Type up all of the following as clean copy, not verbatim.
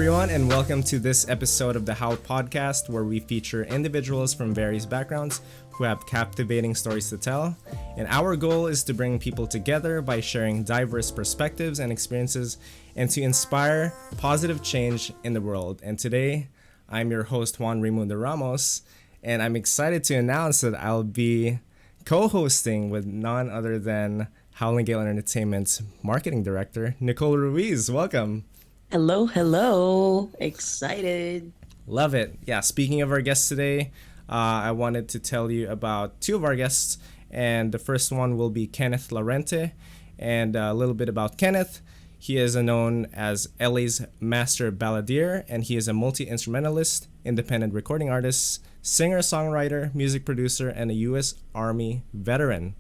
everyone, and welcome to this episode of the Howl podcast, where we feature individuals from various backgrounds who have captivating stories to tell. And our goal is to bring people together by sharing diverse perspectives and experiences and to inspire positive change in the world. And today, I'm your host, Juan Raimundo Ramos, and I'm excited to announce that I'll be co-hosting with none other than Howl and Gale Entertainment's marketing director, Nicole Ruiz. Welcome. Hello. Excited. Love it. Yeah, speaking of our guests today, I wanted to tell you about two of our guests. And the first one will be Kenneth Laurente. And a little bit about Kenneth. He is known as LA's master balladeer, and he is a multi-instrumentalist, independent recording artist, singer-songwriter, music producer, and a U.S. Army veteran.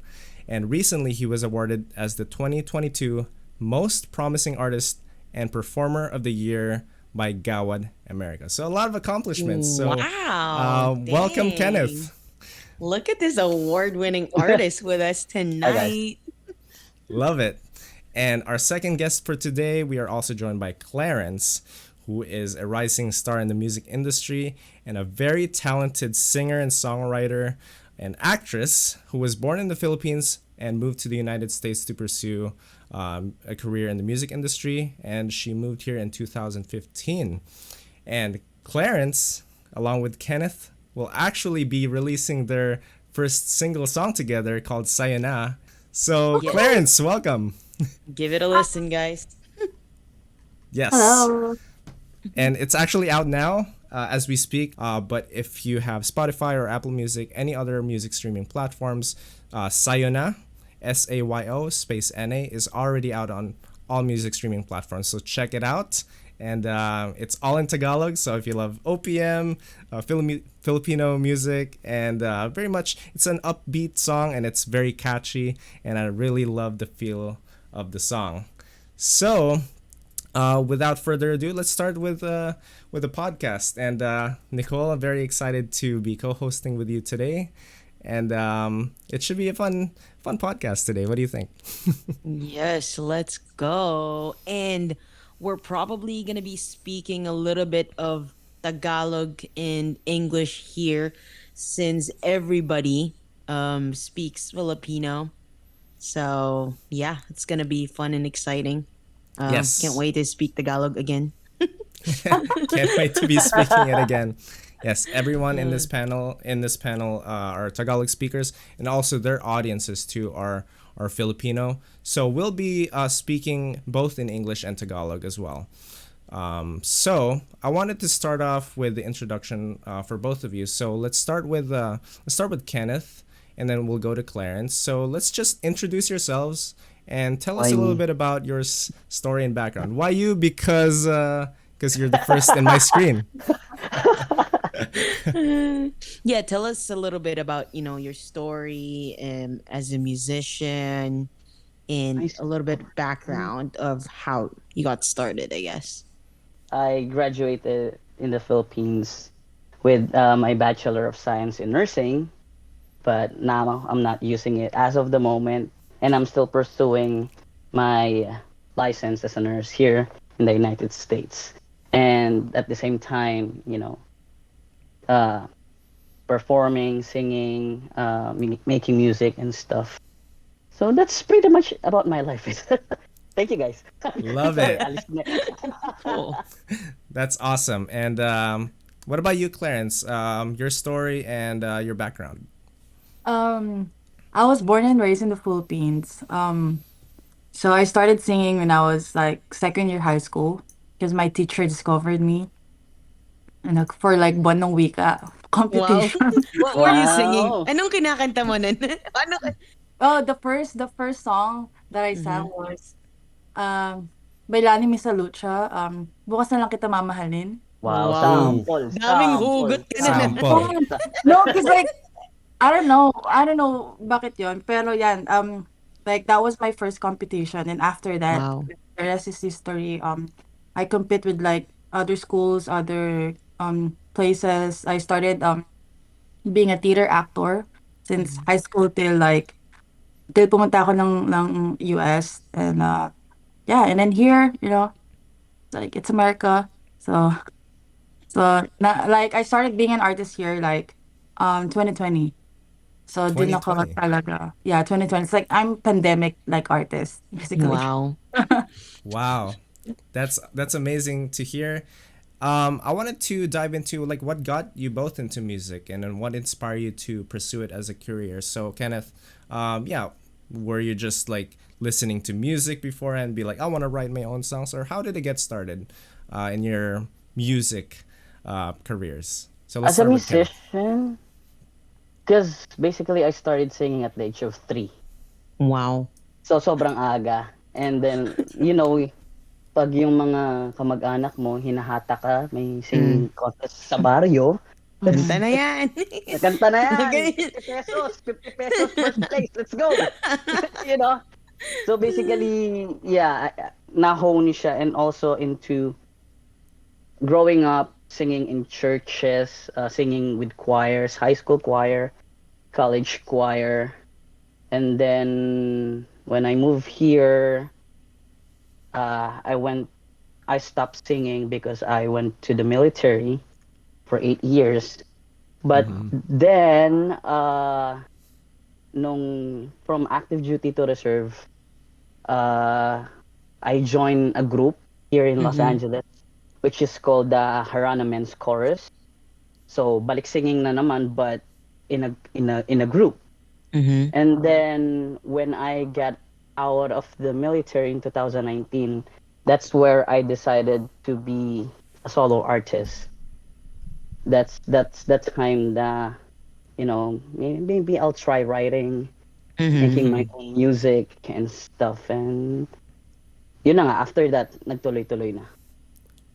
And recently, he was awarded as the 2022 Most Promising Artist and Performer of the Year by Gawad America. So a lot of accomplishments. So welcome, Kenneth. Look at this award-winning artist with us tonight. Love it. And our second guest for today, we are also joined by Clarrence, who is a rising star in the music industry and a very talented singer and songwriter and actress who was born in the Philippines and moved to the United States to pursue a career in the music industry, and she moved here in 2015. And Clarrence, along with Kenneth, will actually be releasing their first single song together called Sayona. So, yes. Clarrence, welcome. Give it a listen, guys. Yes. Hello. And it's actually out now as we speak. But if you have Spotify or Apple Music, any other music streaming platforms, Sayona, SAYO space NA is already out on all music streaming platforms. So check it out. And it's all in Tagalog. So if you love OPM, Filipino music, and very much it's an upbeat song and it's very catchy. And I really love the feel of the song. So without further ado, let's start with the podcast. And Nicole, I'm very excited to be co-hosting with you today. And it should be a fun podcast today. What do you think? Yes, let's go. And we're probably going to be speaking a little bit of Tagalog and English here since everybody speaks Filipino. So, yeah, it's going to be fun and exciting. Yes. Can't wait to speak Tagalog again. Can't wait to be speaking it again. Yes, everyone in this panel are Tagalog speakers, and also their audiences too are Filipino. So we'll be speaking both in English and Tagalog as well. So I wanted to start off with the introduction for both of you. So let's start with Kenneth, and then we'll go to Clarrence. So let's just introduce yourselves and tell us a little bit about your story and background. Why you? Because you're the first in my screen. Yeah, tell us a little bit about your story as a musician and a little bit background of how you got started, I guess. I graduated in the Philippines with my Bachelor of Science in Nursing, but now I'm not using it as of the moment, and I'm still pursuing my license as a nurse here in the United States. And at the same time, performing, singing, making music and stuff. So that's pretty much about my life. Thank you, guys. Love it. Cool. That's awesome. And what about you, Clarrence? Your story and your background. I was born and raised in the Philippines. So I started singing when I was like second year high school because my teacher discovered me. And for like Buwan ng Wika competition. What were you singing? Anong kinakanta mo nun? Oh, the first song that I sang was Bailani Misa Lucha, Bukas na lang kita mamahalin. Wow. Daming hugot ka na. No, because like I don't know bakit yon, pero yan, like that was my first competition, and after that, the rest is history. I compete with like other schools, other places. I started being a theater actor since high school till pumunta ako ng US, and yeah, and then here, like it's America. So like I started being an artist here like 2020. So din ako 2020. talaga. Yeah, 2020. It's like I'm pandemic like artist basically. Wow. Wow, that's amazing to hear. I wanted to dive into like what got you both into music and then what inspired you to pursue it as a career. So Kenneth, yeah, were you just like listening to music before and be like, I want to write my own songs, or how did it get started in your music careers? So let's As a start with Kenneth. musician, because basically I started singing at the age of 3. Wow. So sobrang aga. And then, pag yung mga kamag-anak mo, hinahata ka, may Mm. singing contest sa baryo, Kanta Mhm. na yan. kanta na yan, Ganyan. 50 pesos, 50 pesos first place, let's go! you know? So basically, yeah, na-hone siya and also into growing up, singing in churches, singing with choirs, high school choir, college choir. And then when I moved here, uh, I went, I stopped singing because I went to the military for 8 years. But Mm-hmm. then, nung from active duty to reserve, uh, I joined a group here in Los Mhm. Angeles, which is called the Harana Men's Chorus. So balik singing na naman, but in a group. Mhm. And then when I got out of the military in 2019, that's where I decided to be a solo artist. That's kind of, maybe I'll try writing, Mhm. making my Mm-hmm. own music and stuff. And yun na nga, after that, nagtuloy-tuloy na.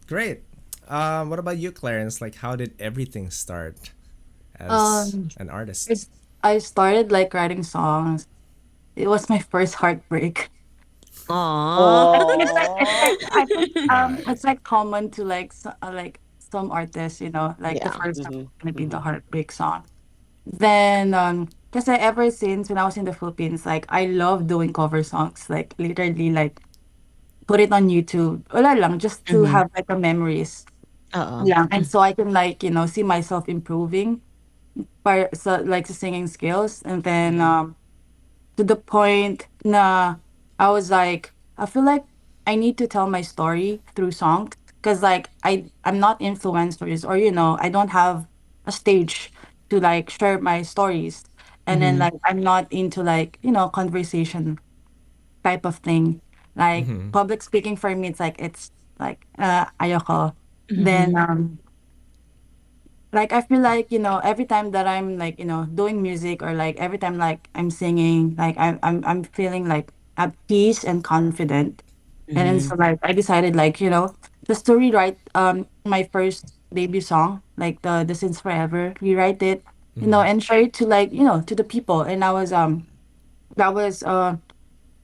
Great. What about you, Clarence? Like, how did everything start as Um, an artist? it's, I started like writing songs. It was my first heartbreak. Aw. I think Oh. I think Right. it's like common to like some artists, like the Yeah. first song Mm-hmm. is gonna be the Mm-hmm. heartbreak song. Then because ever since when I was in the Philippines, like I love doing cover songs, like literally like put it on YouTube. Wala lang, just to Mhm. have like a memories. Oo. Yeah. And so I can like, see myself improving so like the singing skills. And then Mm-hmm. to the point na I was like, I feel like I need to tell my story through songs because like I'm not influencers or I don't have a stage to like share my stories, and then Mhm. like I'm not into like conversation type of thing, like Mm-hmm. public speaking for me it's like ayoko. Then Mhm. like I feel like every time that I'm like doing music or like every time like I'm singing, like I'm feeling like at peace and confident. And then so Mhm. like I decided like just to rewrite my first debut song, like the Since Forever, rewrite it, Mm-hmm. and share it to like to the people. And I was that was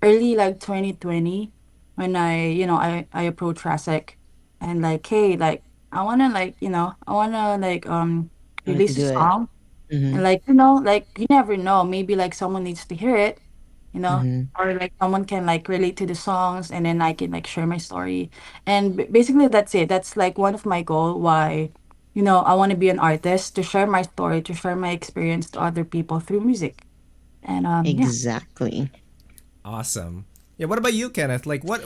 early like 2020 when I approached Rasek and like, hey, like I wanna like I want to release a do it. song. And Mhm. like like you never know, maybe like someone needs to hear it, Mhm. or like someone can like relate to the songs, and then I can like share my story. And basically that's it. That's like one of my goal why I want to be an artist, to share my story, to share my experience to other people through music. And yeah. Exactly. Awesome. Yeah. What about you, Kenneth? Like, what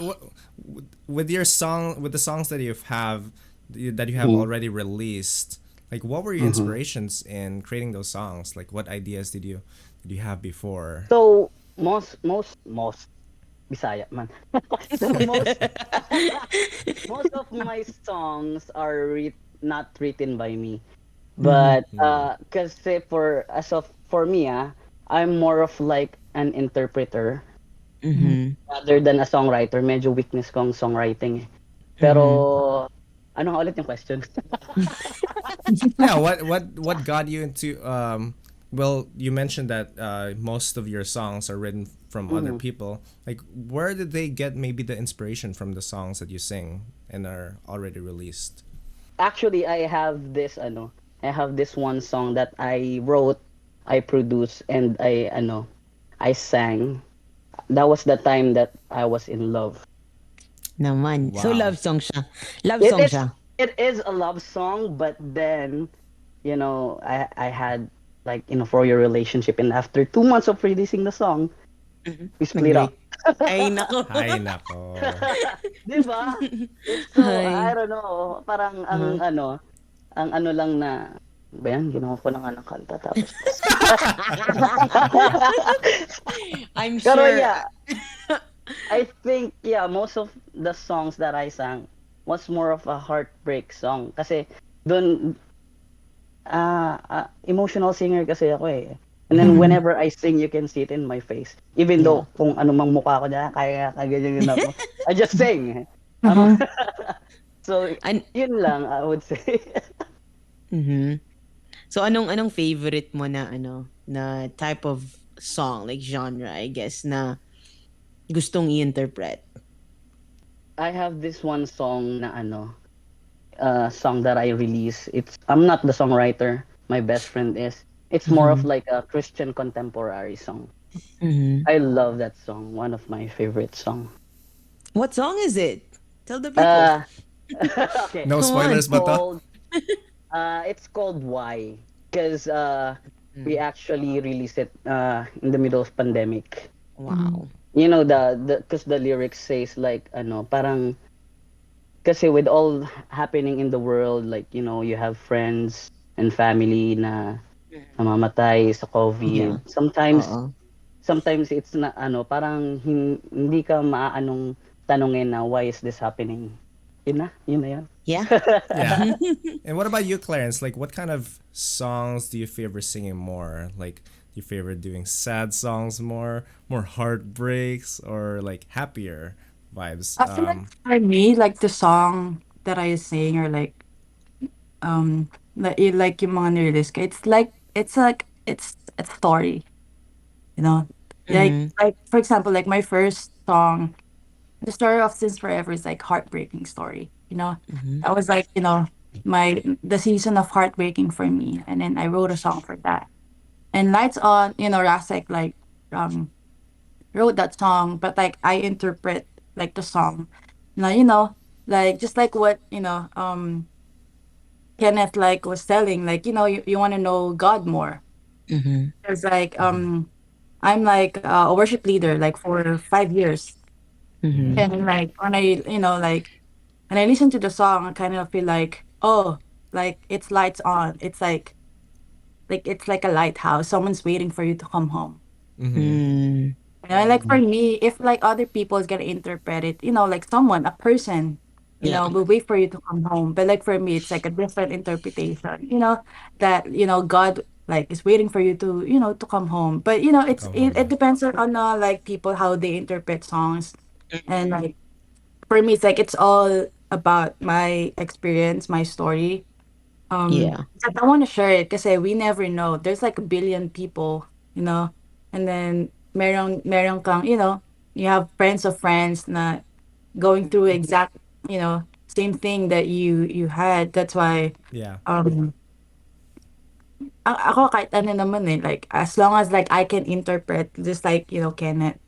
with your song, with the songs that you have Mm-hmm. already released? Like, what were your Mm-hmm. inspirations in creating those songs? Like, what ideas did you have before? So most Bisaya man. So most of my songs are not written by me, Mhm. but cause say for me, I'm more of like an interpreter Mhm. Mhm. rather than a songwriter. Medyo weakness ko ang songwriting. Mhm. Pero ano nga ulit yung question? Yeah. What got you into Well, you mentioned that most of your songs are written from other Mhm. people. Like, where did they get maybe the inspiration from the songs that you sing and are already released? Actually, I have this one song that I wrote, I produced, and I sang. That was the time that I was in love. Naman. So Wow. love song siya. Love It song is siya. it is a love song, but then, I had like in a 4-year relationship, and after 2 months of releasing the song, Mhm. we split Nag-break. up. Ay, nako. Ay nako. Di ba? It's so, I Ay. don't know, parang Uh-huh. ang ano lang na, ba yan, ginawa ko na nga ng kanta tapos. I'm Pero sure. yeah, I think, yeah, most of the songs that I sang was more of a heartbreak song. Kasi doon, emotional singer kasi ako eh. And then Mhm. whenever I sing, you can see it in my face. Even Yeah. though kung ano mang mukha ko niya, kaya ganyan yun ako. I just sing. Um, Mhm. so, An yun lang, I would say. mhm. So anong favorite mo na na type of song like genre I guess na gustong i-interpret? I have this one song na song that I release. I'm not the songwriter. My best friend is. It's more of Mhm. like a Christian contemporary song. Mhm. I love that song. One of my favorite song. What song is it? Tell the people. Uh okay. No Come on. spoilers ba to? Called it's called Why, because we Mm. actually released it in the middle of pandemic. Mhm. Wow. You know the because the lyrics says like parang kasi with all happening in the world, like you have friends and family na namamatay sa Yeah. COVID. Sometimes Oo. sometimes it's na parang hindi ka maaanong tanungin na why is this happening. Yun na yun. Yeah. Yeah. And what about you, Clarence? Like, what kind of songs do you favor singing more? Like, do you favor doing sad songs more heartbreaks, or like happier vibes? I feel like for me, like the song that I sing or like yung mga nirelease ko, it's a story, you know? Mhm. Like for example, like my first song, the story of Since Forever is like heartbreaking story, you know? Mhm. That was like, the season of heartbreaking for me. And then I wrote a song for that. And Lights On, Rasek um wrote that song, but like I interpret like the song. Now, like just like what, Kenneth like was telling, like, you want to know God more. Mhm. It's like I'm like a worship leader like for 5 years. Mhm. And like when I listen to the song, I kind of feel like, oh, like it's lights on. It's like a lighthouse. Someone's waiting for you to come home. Mm-hmm. Mm. Like for me, if like other people is gonna interpret it, like someone, a person, Yeah. will wait for you to come home. But like for me, it's like a different interpretation. That God like is waiting for you to to come home. But To come home. it depends on like people how they interpret songs, and like for me, it's like it's all about my experience, my story. Yeah. Like, I want to share it because we never know. There's like a billion people, and then meron kang, you have friends of friends na going through exact, same thing that you had. That's why, Yeah. um, ako kahit ano naman eh, like as long as like I can interpret, just like Kenneth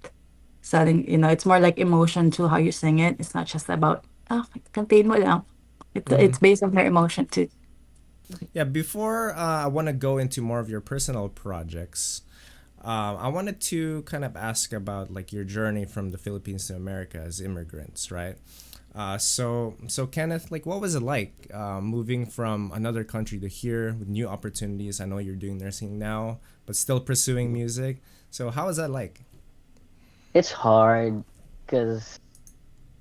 selling, it's more like emotion to how you sing it. It's not just about contain mo lang. It's based on your emotion too. Yeah, before I want to go into more of your personal projects, I wanted to kind of ask about like your journey from the Philippines to America as immigrants, right? So Kenneth, like, what was it like moving from another country to here with new opportunities? I know you're doing nursing now, but still pursuing music. So how was that like? It's hard because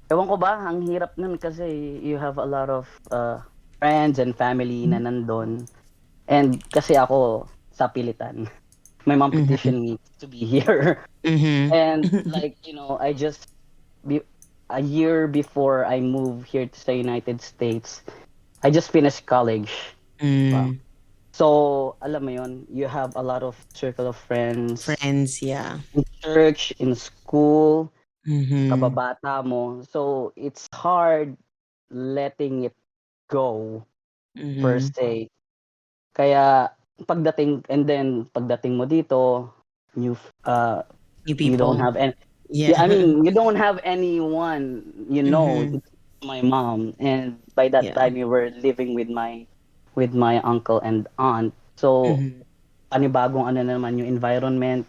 ewan ko ba, ang hirap nun kasi you have a lot of friends and family na nandun. And kasi ako sa pilitan. My mom Mhm. petitioned me to be here. Mhm. And like, I just be, a year before I moved here to the United States, I just finished college. Wow. Mm. So, alam mo yon, you have a lot of circle of friends Friends, yeah. in church, in school, Mhm. kababata mo. So, it's hard letting it go per Mhm. se. Kaya pagdating mo dito, new New you don't people. have any, Yeah. yeah, I mean, you don't have anyone, Mhm. my mom, and by that Yeah. time we were living with my uncle and aunt. So Mm-hmm. panibagong ano na naman yung environment.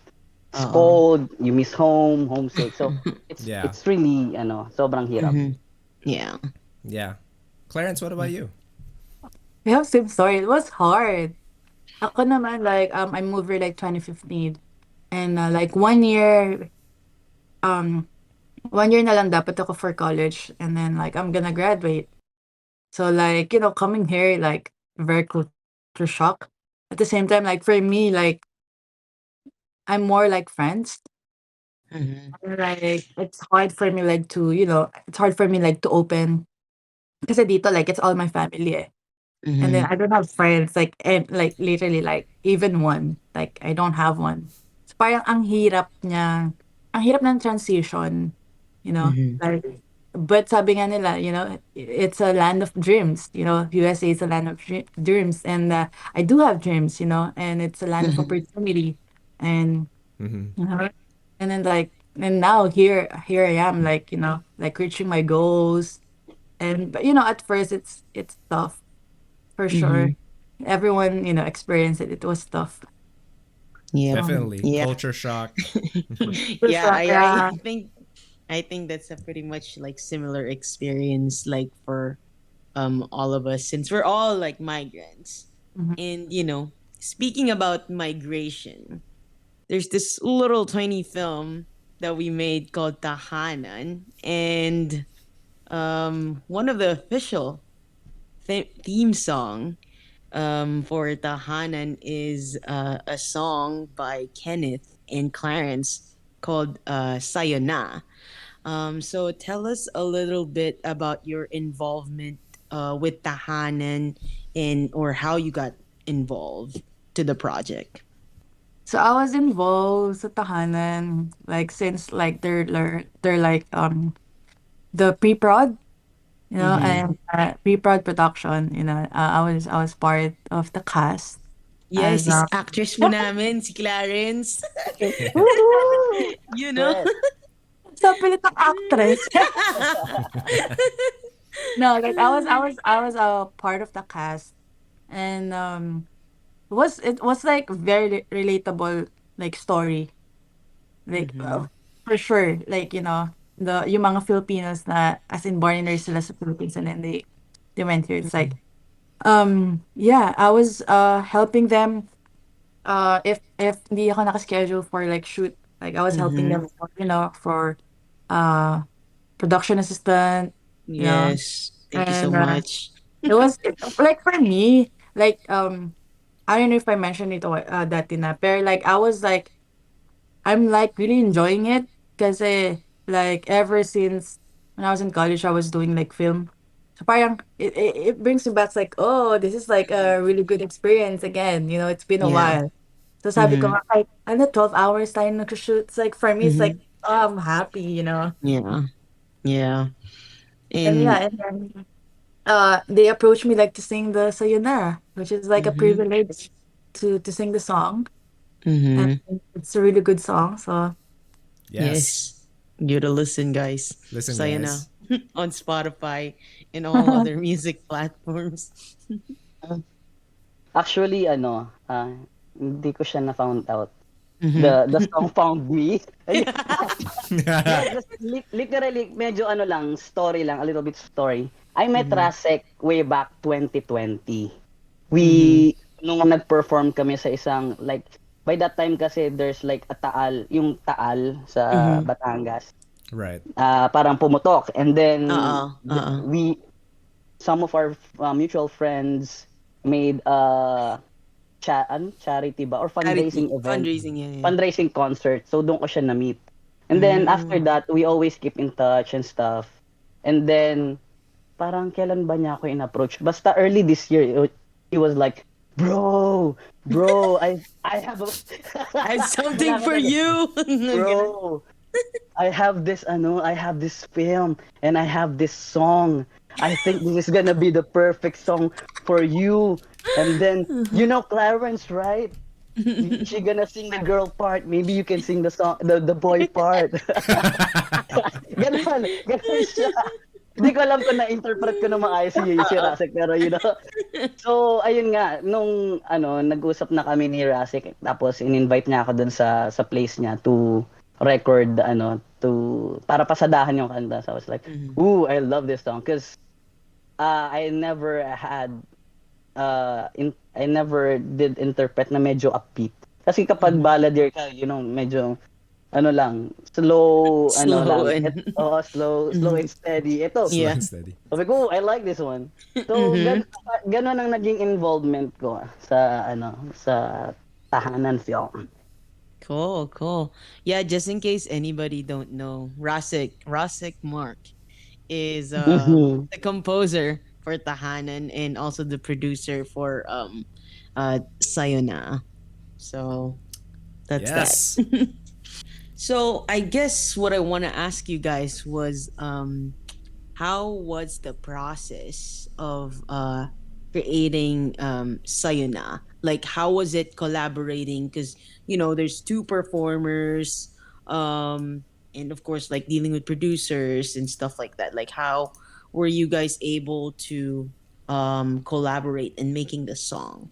It's Uh-oh. cold, you miss home, homesick. So it's Yeah. it's really sobrang hirap. Mm-hmm. Yeah. Yeah. Clarence, what about you? We have same story. It was hard. Ako naman, like, I moved here like 2015. And like 1 year, um, 1 year na lang dapat ako for college. And then like, I'm gonna graduate. So like, coming here, like, very culture shock. At the same time, like, for me, like, I'm more like friends. Mm-hmm. Like, it's hard for me, like, it's hard for me, like, to open. Kasi dito, like, it's all my family, eh. And then Mm-hmm. I don't have friends, like, and like literally like even one. Like I don't have one. So parang ang hirap ng transition, Mm-hmm. like, but sabi nga nila, it's a land of dreams, USA is a land of dreams, and I do have dreams, and it's a land of Mm-hmm. opportunity, and Mm-hmm. you know, and then like, and now here I am, like, like reaching my goals, and but at first it's tough for sure. Mm-hmm. Everyone, experienced it. It was tough. Yep. Definitely. Yeah. Culture shock. Yeah, I Yeah. think that's a pretty much like similar experience like for all of us since we're all like migrants. Mhm. And speaking about migration, there's this little tiny film that we made called Tahanan, and one of the official theme song for Tahanan is a song by Kenneth and Clarence called Sayona. So tell us a little bit about your involvement with Tahanan and or how you got involved to the project. So I was involved sa tahanan, like since like they're like the pre-prod, Mm-hmm. and pre-prod production, I was part of the cast Yes, as is actress po namin, si Clarence. Woohoo! you know? Stress. Sa pilit ng actress. No, like I was a part of the cast, and it was like very relatable like story, like Mm-hmm. for sure, like the yung mga Filipinos na as in born and raised sila sa Philippines, and then they went here. It's like yeah, I was helping them if hindi ako naka-schedule for like shoot, like I was helping Mm-hmm. them for, uh production assistant, you know Yes. Thank you so and much. it was like for me, like I don't know if I mentioned it dati na, pero like I was like I'm like really enjoying it because like ever since when I was in college I was doing like film. So parang it brings me back like, oh, this is like a really good experience again. It's been a Yeah. while. So sabi ko Mm-hmm. nga, like, 12 hours tayo nag-shoot. It's like for me it's like, Mm-hmm. oh, I'm happy. Yeah. Yeah. And And yeah, and then they approached me like to sing the Sayonara, which is like a mm-hmm. privilege to sing the song. And Mm-hmm. it's a really good song. So Yes. Yes. You to listen, guys. Listen, Sayana guys. on Spotify and all other music platforms. Actually, hindi ko siya na-found out. Mm-hmm. The song found me. No, just literally, medyo story lang, a little bit story. I met Mm-hmm. Rasek way back 2020. Mm-hmm. Nung nag-perform kami sa isang, like, by that time kasi there's like a taal, yung taal sa Mm-hmm. Batangas. Right. Parang pumutok. And then, Uh-uh. some of our mutual friends made charity ba or fundraising Charity. event, Fundraising, yeah. fundraising concert. So doon ko siya na-meet. And then after that, we always keep in touch and stuff. And then parang kailan ba niya ako in-approach? Basta early this year, he was like, bro, I have a I have something for you. bro, I have this film and I have this song. I think this is gonna be the perfect song for you. And then, Clarence, right? She gonna sing the girl part. Maybe you can sing the song, the boy part. Ganon siya. Hindi ko alam kung na-interpret ko na maayos si Rasek, pero So, ayun nga, nung nag-usap na kami ni Rasek, tapos in-invite niya ako dun sa place niya to record, para pasadahan yung kanta. So I was like, ooh, I love this song. Because I never had, I never did interpret na medyo upbeat. Kasi kapag balladeer ka, medyo, lang, slow, Slow lang. and- Slow and steady. Ito, Slow Yeah. and steady. sabi ko, I like this one. So, ganun ang naging involvement ko sa tahanan film. Cool. Yeah, just in case anybody don't know, Rasik Mark is the composer for Tahanan and also the producer for Sayona. So that's that. Yes. So I guess what I want to ask you guys was how was the process of creating Sayona? Like how was it collaborating? Because there's two performers, and of course like dealing with producers and stuff like that. Like how were you guys able to collaborate in making the song?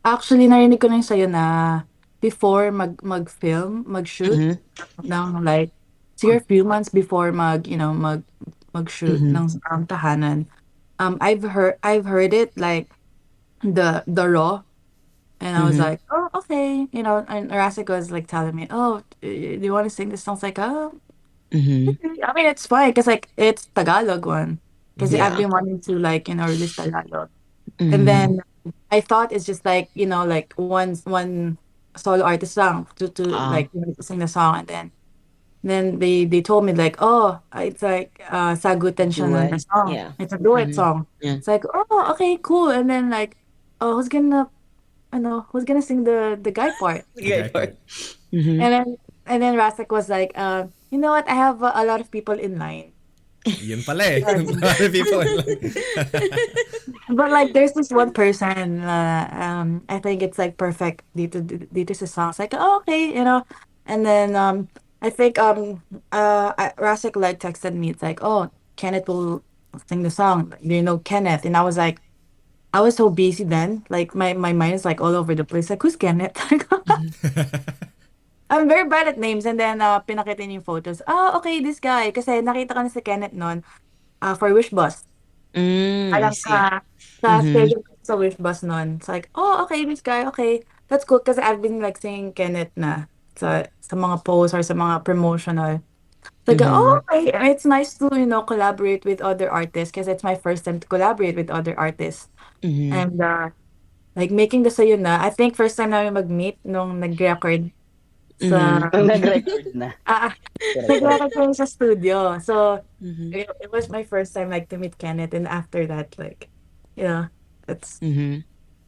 Actually, narinig ko na yung sa'yo na before mag-film, mag-shoot, ng like, siguro few months before mag-shoot ng tahanan. I've heard it like the raw, and I was like, oh, okay, and Rasik was like telling me, oh, do you want to sing this song? I was like, oh, I mean, it's fine because like it's Tagalog one, because I've Yeah. been wanting to like release Tagalog. And then I thought it's just like, like one solo artist song to like sing the song, and then they told me like, oh, it's like sagutan siya ng Duet. song. Yeah. It's a duet song. Yeah. It's like, oh, okay, cool. And then like, oh, who's gonna sing the guy part? Okay, part. And then Rasek was like, you know what? I have a lot of people in line. Yun pala eh. Other people are like, But like there's this one person, I think it's like perfect dito sa song. It's like, oh, okay, and then I think Rasik like texted me. It's like, oh, Kenneth will sing the song. Do you know Kenneth? And I was like, I was so busy then. Like my mind is like all over the place. Like, who's Kenneth? I'm very bad at names. And then pinakita niya yung photos. Oh, okay, this guy. Kasi nakita ko na si Kenneth noon for Wish Bus. I Alam see. sa schedule ko sa Wish Bus noon. It's like, oh, okay, this guy, okay. That's cool kasi I've been like singing Kenneth na sa mga posts or sa mga promotional. It's like, oh, okay. And it's nice to, collaborate with other artists kasi it's my first time to collaborate with other artists. And like making the sayo na, I think first time namin mag-meet nung nag-record sa Nag-record na. nag-record kami sa studio. So it was my first time like to meet Kenneth, and after that like it's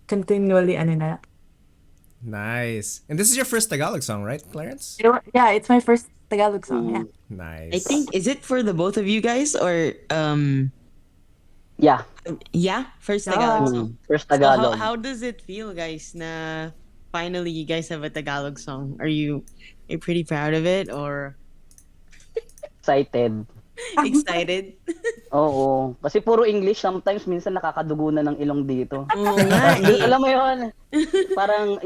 continually na. nice. And this is your first Tagalog song, right, Clarence? Yeah, it's my first Tagalog song. Yeah. Nice. I think is it for the both of you guys or Yeah. yeah, first Yeah. Tagalog song. First So Tagalog. how does it feel, guys, na finally you guys have a Tagalog song? Are you pretty proud of it or Excited. excited? Oo. Kasi puro English, sometimes minsan nakakadugo na ng ilong dito. Oo nga eh. Alam mo yun, parang,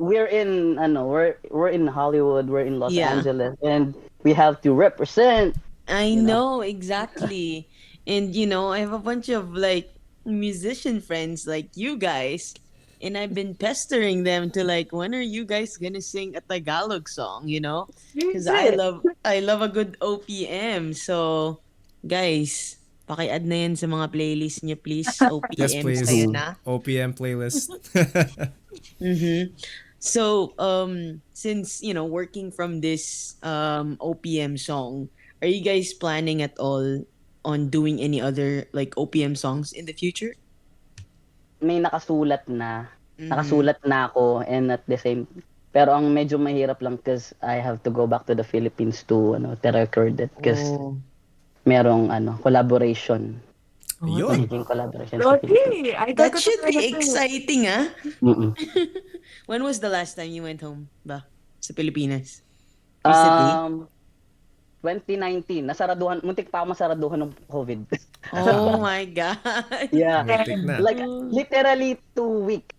we're in Hollywood, we're in Los Yeah. Angeles, and we have to represent. I know, exactly. And I have a bunch of like musician friends like you guys, and I've been pestering them to like, when are you guys gonna sing a Tagalog song, Because I love a good OPM. So, guys, paki-add na yan sa mga playlist niyo, please. OPM Yes, please. sa'yo na. OPM playlist. So, since working from this OPM song, are you guys planning at all on doing any other like OPM songs in the future? May nakasulat na. Nakasulat na ako, and at the same, pero ang medyo mahirap lang because I have to go back to the Philippines to record it because merong collaboration. Yun. Magiging collaboration sa Philippines. Okay, I That got should be exciting, ah. Mm-mm. When was the last time you went home ba? Sa Pilipinas? Recently? 2019, nasaraduhan, muntik pa ako masaraduhan ng COVID. Oh my God. Yeah. Muntik na. Like, literally 2 weeks.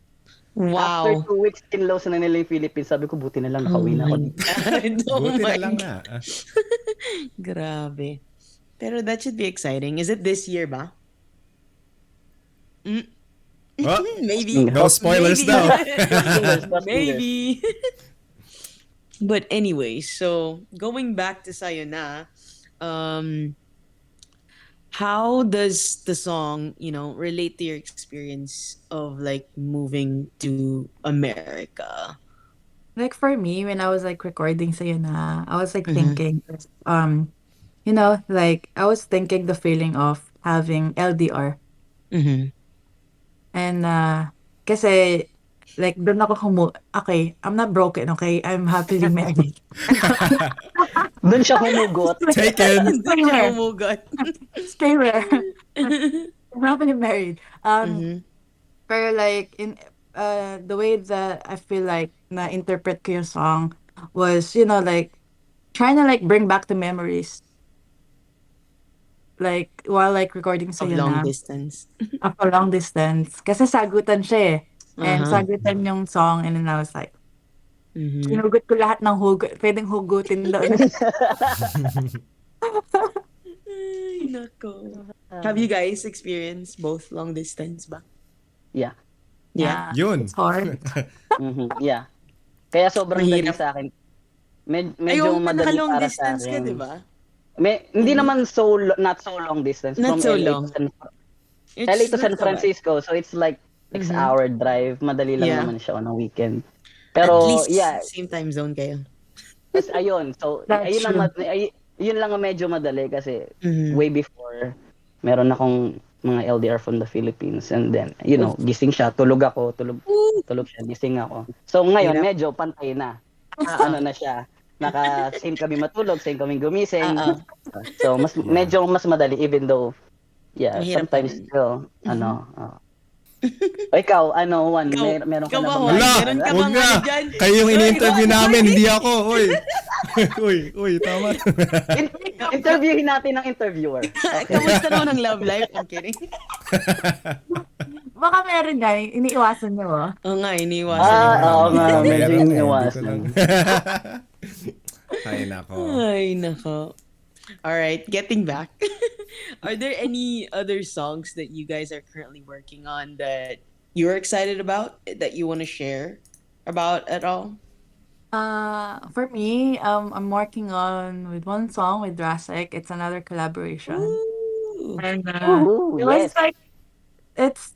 After Wow. 2 weeks, kinlose na nila yung Philippines. Sabi ko, buti na lang, Oh nakauwi na ako. my God. Oh Buti my na lang God. na. Grabe. Pero that should be exciting. Is it this year ba? Oh, Maybe. no spoilers Maybe. daw. Maybe. But anyway, so going back to Sayona, how does the song, relate to your experience of like moving to America? Like for me, when I was like recording sa'yo na, I was like Mhm. thinking, like I was thinking the feeling of having LDR. Mm-hmm. And kasi like doon ako okay, I'm not broken, okay? I'm happily married. Doon siya humugot. Taken. Doon siya humugot. Stay there. I'm happily married. Mhm. Pero like in the way that I feel like na-interpret ko yung song was, like trying to like bring back the memories. Like while like recording Of sa'yo long na distance. of a long distance. Kasi sagutan siya eh. And Uh-huh. sagutan yung song and then I was like, Mhm. sinugot ko lahat ng hugot. Pwedeng hugutin doon. Ay, nako. Have you guys experienced both long distance ba? Yeah. Yeah. Yun. It's hard. Yeah. Kaya sobrang dali Mahirap. sa akin. Medyo Ayaw, madali naka-long para sa distance ka, akin. di ba? Hindi naman not so long distance. Not From so LA long. to It's LA to not San so bad. Francisco. So it's like 6-hour drive. Madali lang Yeah. naman siya on a weekend. At Pero least yeah, same time zone kayo. ayun. So That's ayun true. lang yun lang ang medyo madali kasi Mhm. way before meron akong mga LDR from the Philippines and then gising siya, tulog siya, gising ako. So ngayon Hirap. medyo pantay na. Ah, Ano na siya, same kami matulog, same kami gumising. ah. So medyo mas madali even though Mahirap sometimes pa rin. still O ikaw, Juan, meron ka ikaw na ba, bang Juan? Wala, Meron ka huwag bang na. ano dyan? Kayo yung Uy, ini-interview Juan, namin, Juan. hindi ako. Uy. Uy, uy, tama. interviewin natin ng interviewer? Kamusta naman ang love life? I'm kidding. Baka meron nga, iniiwasan niyo oh. Oo nga, iniwasan niya. Oo nga, Baka medyo meron eh, hindi ko iniwasan. lang. Ay, nako. Ay, nako. All right, getting back. Are there any other songs that you guys are currently working on that you're excited about, that you want to share about at all? For me, I'm working on with one song with Drastic. It's another collaboration. Ooh. And Ooh, it was yes. like, it's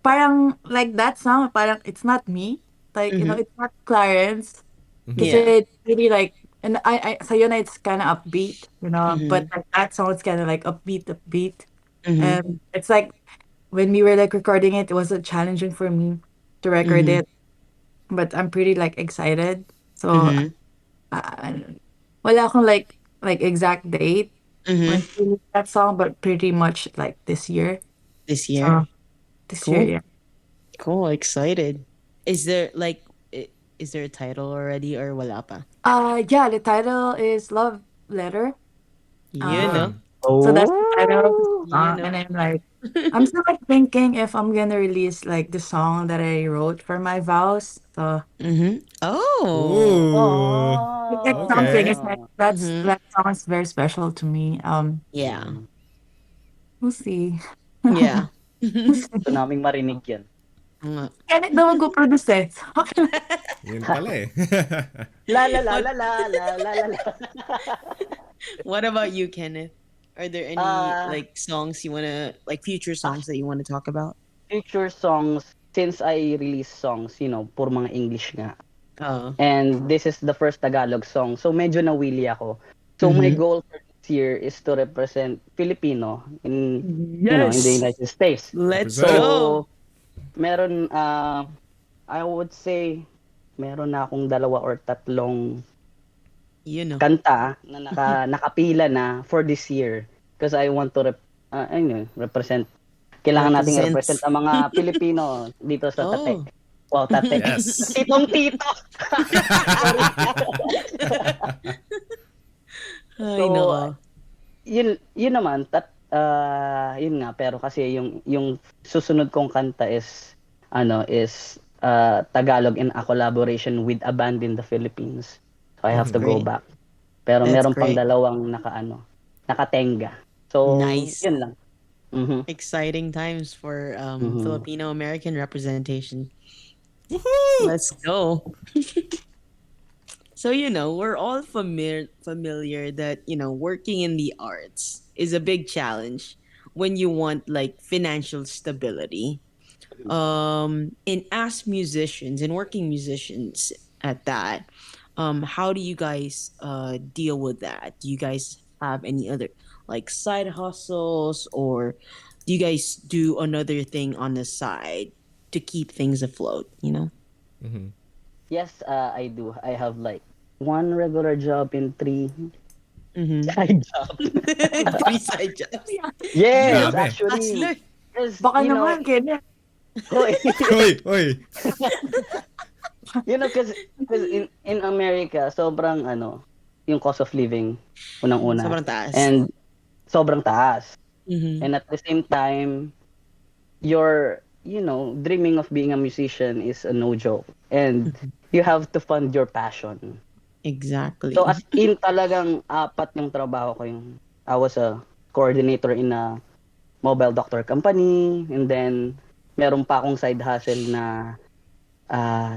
parang like that song, parang it's not me. Like, it's not Clarence. Kasi Yeah. it's really like, and sa'yo na it's kind of upbeat, but like that song is kind of like upbeat. And it's like, when we were like recording it, it was challenging for me to record it. But I'm pretty like excited. So, wala akong like exact date when we release that song, but pretty much like this year. This year. This Cool. year, yeah. Cool, excited. Is there is there a title already or wala pa? Yeah, the title is Love Letter. You know. So that's the title of the You song. know. And I'm like, I'm still like thinking if I'm gonna release like the song that I wrote for my vows. So Oh. Ooh. it's Okay. something. It's like that song is very special to me. Yeah. We'll see. Yeah. Gusto naming marinig yan. Nga. Kenneth daw mag-produce eh. Yun pala eh. La la la la la la la la la. What about you, Kenneth? Are there any like songs you wanna like future songs that you wanna talk about? Future songs, since I release songs, puro mga English nga. Oh. And this is the first Tagalog song. So medyo nawili ako. So my goal for this year is to represent Filipino in in the United States. Let's Represent. go. Meron I would say meron na akong 2 or 3 You know. kanta na nakapila na for this year because I want to represent. Kailangan nating Represents. represent ang mga Pilipino dito sa Tate. Oh. Wow, Tate. Yes. Titong tito. Ay, So, nako. yun naman, yun nga, pero kasi yung susunod kong kanta is Tagalog in a collaboration with a band in the Philippines. So I have That's to go great. back. Pero That's meron pang great. dalawang nakatenga. So, Nice. yun lang. Mhm. Exciting times for Mhm. Filipino-American representation. Woohoo! Let's go. So, we're all familiar that, working in the arts is a big challenge when you want like financial stability. And as musicians and working musicians at that, how do you guys deal with that? Do you guys have any other like side hustles, or do you guys do another thing on the side to keep things afloat? Mm-hmm. Yes, I do. I have like one regular job and three Mm-hmm. side jobs. Three side jobs. Yeah. Yes, Grabe. actually, Hustler. because Baka naman, Kenneth. hoy, Uy, uy. because in America, sobrang yung cost of living, unang-una, Sobrang taas. and sobrang taas. Mm-hmm. And at the same time, your dreaming of being a musician is a no joke. And you have to fund your passion. So Exactly. as in talagang apat yung trabaho ko yung I was a coordinator in a mobile doctor company, and then meron pa akong side hustle na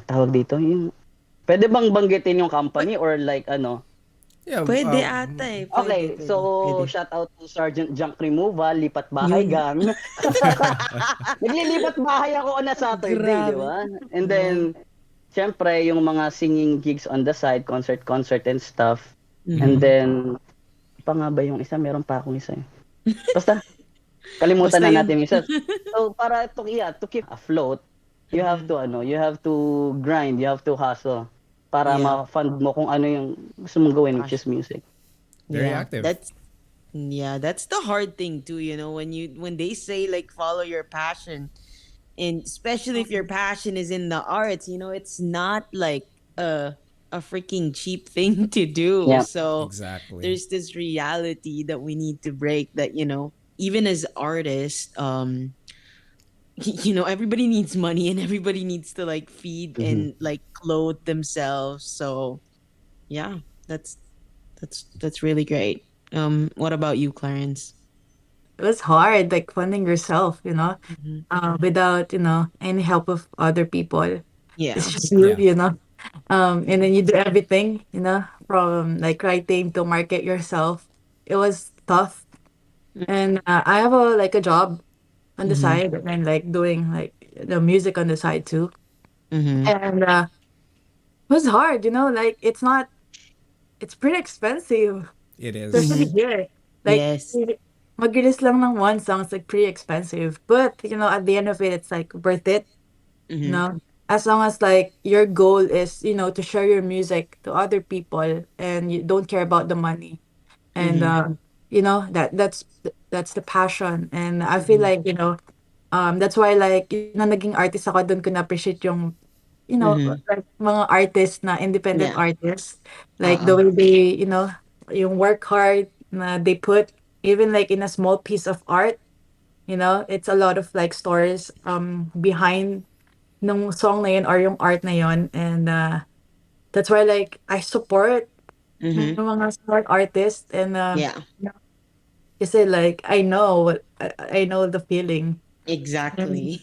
tawag dito yung pwede bang banggitin yung company or like ano. Yeah, Pwede ata eh. Pwede, Okay, pwede, so pwede. shout out to Sergeant Junk Removal, Lipat Bahay Yun. Gang. Naglilipat bahay ako on a Saturday, di Grabe. ba? And Wow. then syempre yung mga singing gigs on the side, concert and stuff. And Mhm. then pa nga ba yung isa? Meron pa akong isa eh. Basta kalimutan Basta na yun. natin yung isa. So para to keep afloat, Mhm. you have to grind, you have to hustle para Yeah. ma-fund mo kung ano yung gusto mong gawin, which is Passion. music. very Yeah. active. That's the hard thing too, when they say like follow your passion, and especially if your passion is in the arts, it's not like a freaking cheap thing to do. Yeah. So Exactly. there's this reality that we need to break, that even as artists, everybody needs money, and everybody needs to like feed Mhm. and like clothe themselves. So yeah, that's that's really great. What about you, Clarence? It was hard, like funding yourself, Mhm. without, any help of other people. Yeah. It's just you, Yeah. and then you do everything, from like writing to market yourself. It was tough. And I have a job on the Mm-hmm. side, and then like doing like the music on the side too. Mm-hmm. And it was hard, like it's pretty expensive, It is. especially Mm-hmm. here. Like Yes. mag-release lang ng one song is like pretty expensive. But at the end of it, it's like worth it. You Mm-hmm. know, as long as like your goal is to share your music to other people, and you don't care about the money, and Mm-hmm. that's the passion. And I feel Mm-hmm. like that's why like naging artist ako, doon ko na appreciate yung Mm-hmm. like mga artists na independent Yeah. artists, like the Uh-uh. way they yung work hard na they put even like in a small piece of art. It's a lot of like stories behind nung song na yun or yung art na yun. And that's why like I support yung Mm-hmm. mga small artists. And Yeah. kasi like I know the feeling. And Exactly.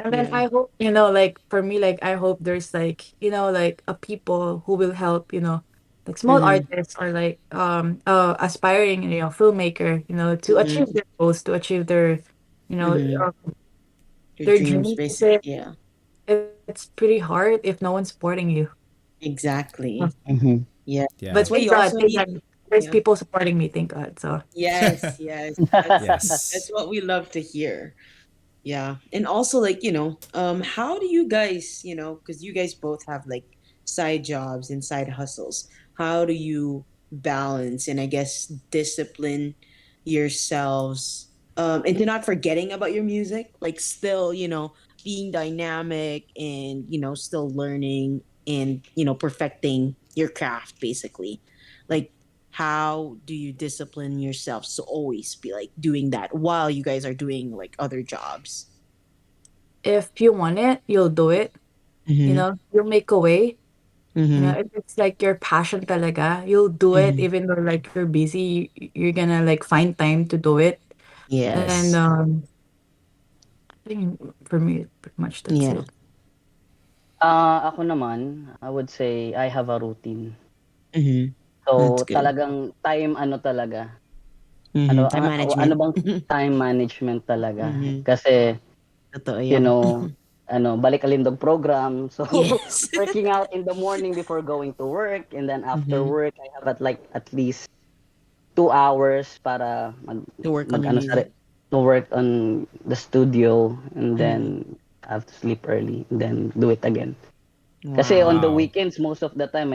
and then Yeah. I hope, like for me, like I hope there's like, like a people who will help, like small Mm-hmm. artists or like aspiring, filmmaker, to Mm-hmm. achieve their goals, to achieve you know, Mm-hmm. uh, Your their dreams, dreams. basically. Kasi Yeah. it's pretty hard if no one's supporting you. Exactly. Mhm. Yeah. Yeah. But That's why thank you God, also thank need. God, there's Yeah. people supporting me, thank God. So Yes. Yes. That's Yes. what we love to hear. Yeah. And also like, how do you guys, because you guys both have like side jobs and side hustles. How do you balance and I guess discipline yourselves into not forgetting about your music, like still, being dynamic and, still learning and, perfecting your craft basically. Like how do you discipline yourselves to always be like doing that while you guys are doing like other jobs? If you want it, you'll do it. You Mm-hmm. know, you'll make a way. You know, Mm-hmm. if it's like your passion talaga, you'll do it Mm-hmm. even though like you're busy. You're gonna like find time to do it. And Yes. I think for me, pretty much that's Yeah. it. Ako naman, I would say I have a routine. Mm-hmm. That's So, good. talagang time ano talaga, Mm-hmm. Time ano management. bang time management talaga. Mm-hmm. Kasi, Totoo you yan. know, balik kalindog program. So, Yes. working out in the morning before going to work, and then after Mm-hmm. work, I have at least 2 hours para To work on mag your ano music. to work on the studio, and Mm-hmm. then I have to sleep early and then do it again. Kasi on Wow. the Wow. weekends, most of the time,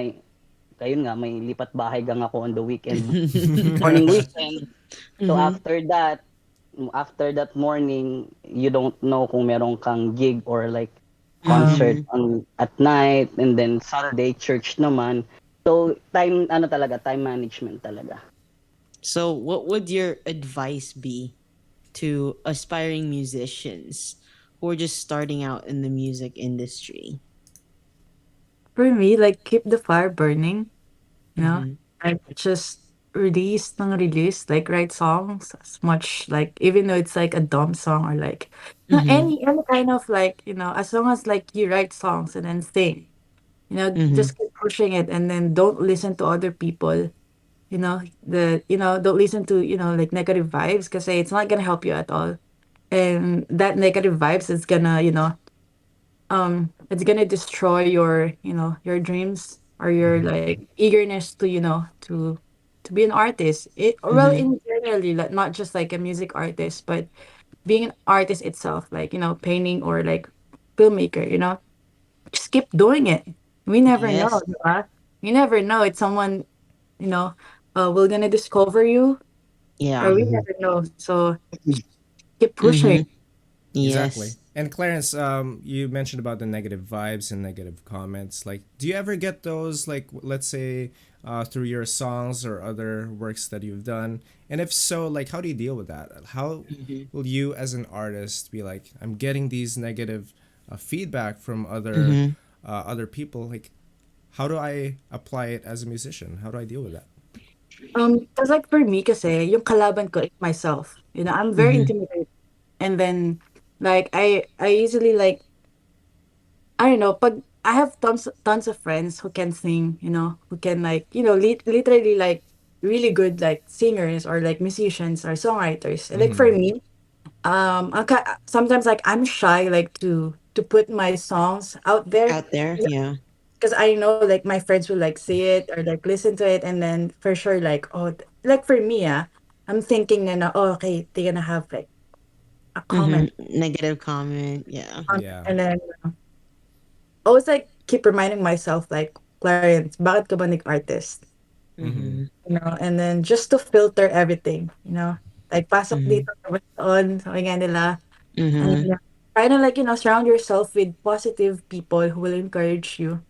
ayun nga, may lipat bahay gang ako on the weekend, morning weekend. So Mm-hmm. after that morning, you don't know kung meron kang gig or like Um, concert Mm-hmm. on at night, and then Sunday church naman. So time management talaga. So, what would your advice be to aspiring musicians who are just starting out in the music industry? for me, like keep the fire burning. You know, Mm-hmm. like just release ng release, like write songs as much like even though it's like a dumb song or like no Mm-hmm. any kind of like as long as like you write songs and then sing, Mm-hmm. just keep pushing it and then don't listen to other people. Don't listen to like negative vibes because it's not gonna help you at all. And that negative vibes is gonna it's gonna destroy your dreams or your Mhm. like eagerness to to be an artist well Mm-hmm. in generally like not just like a music artist but being an artist itself like painting or like filmmaker just keep doing it. We never know, Yes. diba? You never know it's someone will gonna discover you Yeah. or we Mhm. never know, so keep pushing. Mm-hmm. Exactly. Yes. And Clarence, you mentioned about the negative vibes and negative comments. Like, do you ever get those, like, let's say, through your songs or other works that you've done? And if so, like, how do you deal with that? How Mm-hmm. will you, as an artist, be like, I'm getting these negative feedback from Mm-hmm. other people? Like, how do I apply it as a musician? How do I deal with that? 'Cause like for me kasi yung kalaban ko is myself. I'm very Mm-hmm. intimidated. And then like I easily like I don't know, pag I have tons of friends who can sing, who can like, literally like really good like singers or like musicians or songwriters. And like for Mm-hmm. me, sometimes like I'm shy like to put my songs out there Out there. Yeah. because I know like my friends will like see it or like listen to it and then for sure like like for me I'm thinking na okay they're gonna have like a Mm-hmm. comment Negative comment. Yeah. Yeah. and then always like keep reminding myself like Clarence bakit ka ba nag-artist, Mm-hmm. Mm-hmm. and then just to filter everything, like pasok Mm-hmm. dito on sabi nga nila and Mm-hmm. try to like surround yourself with positive people who will encourage you.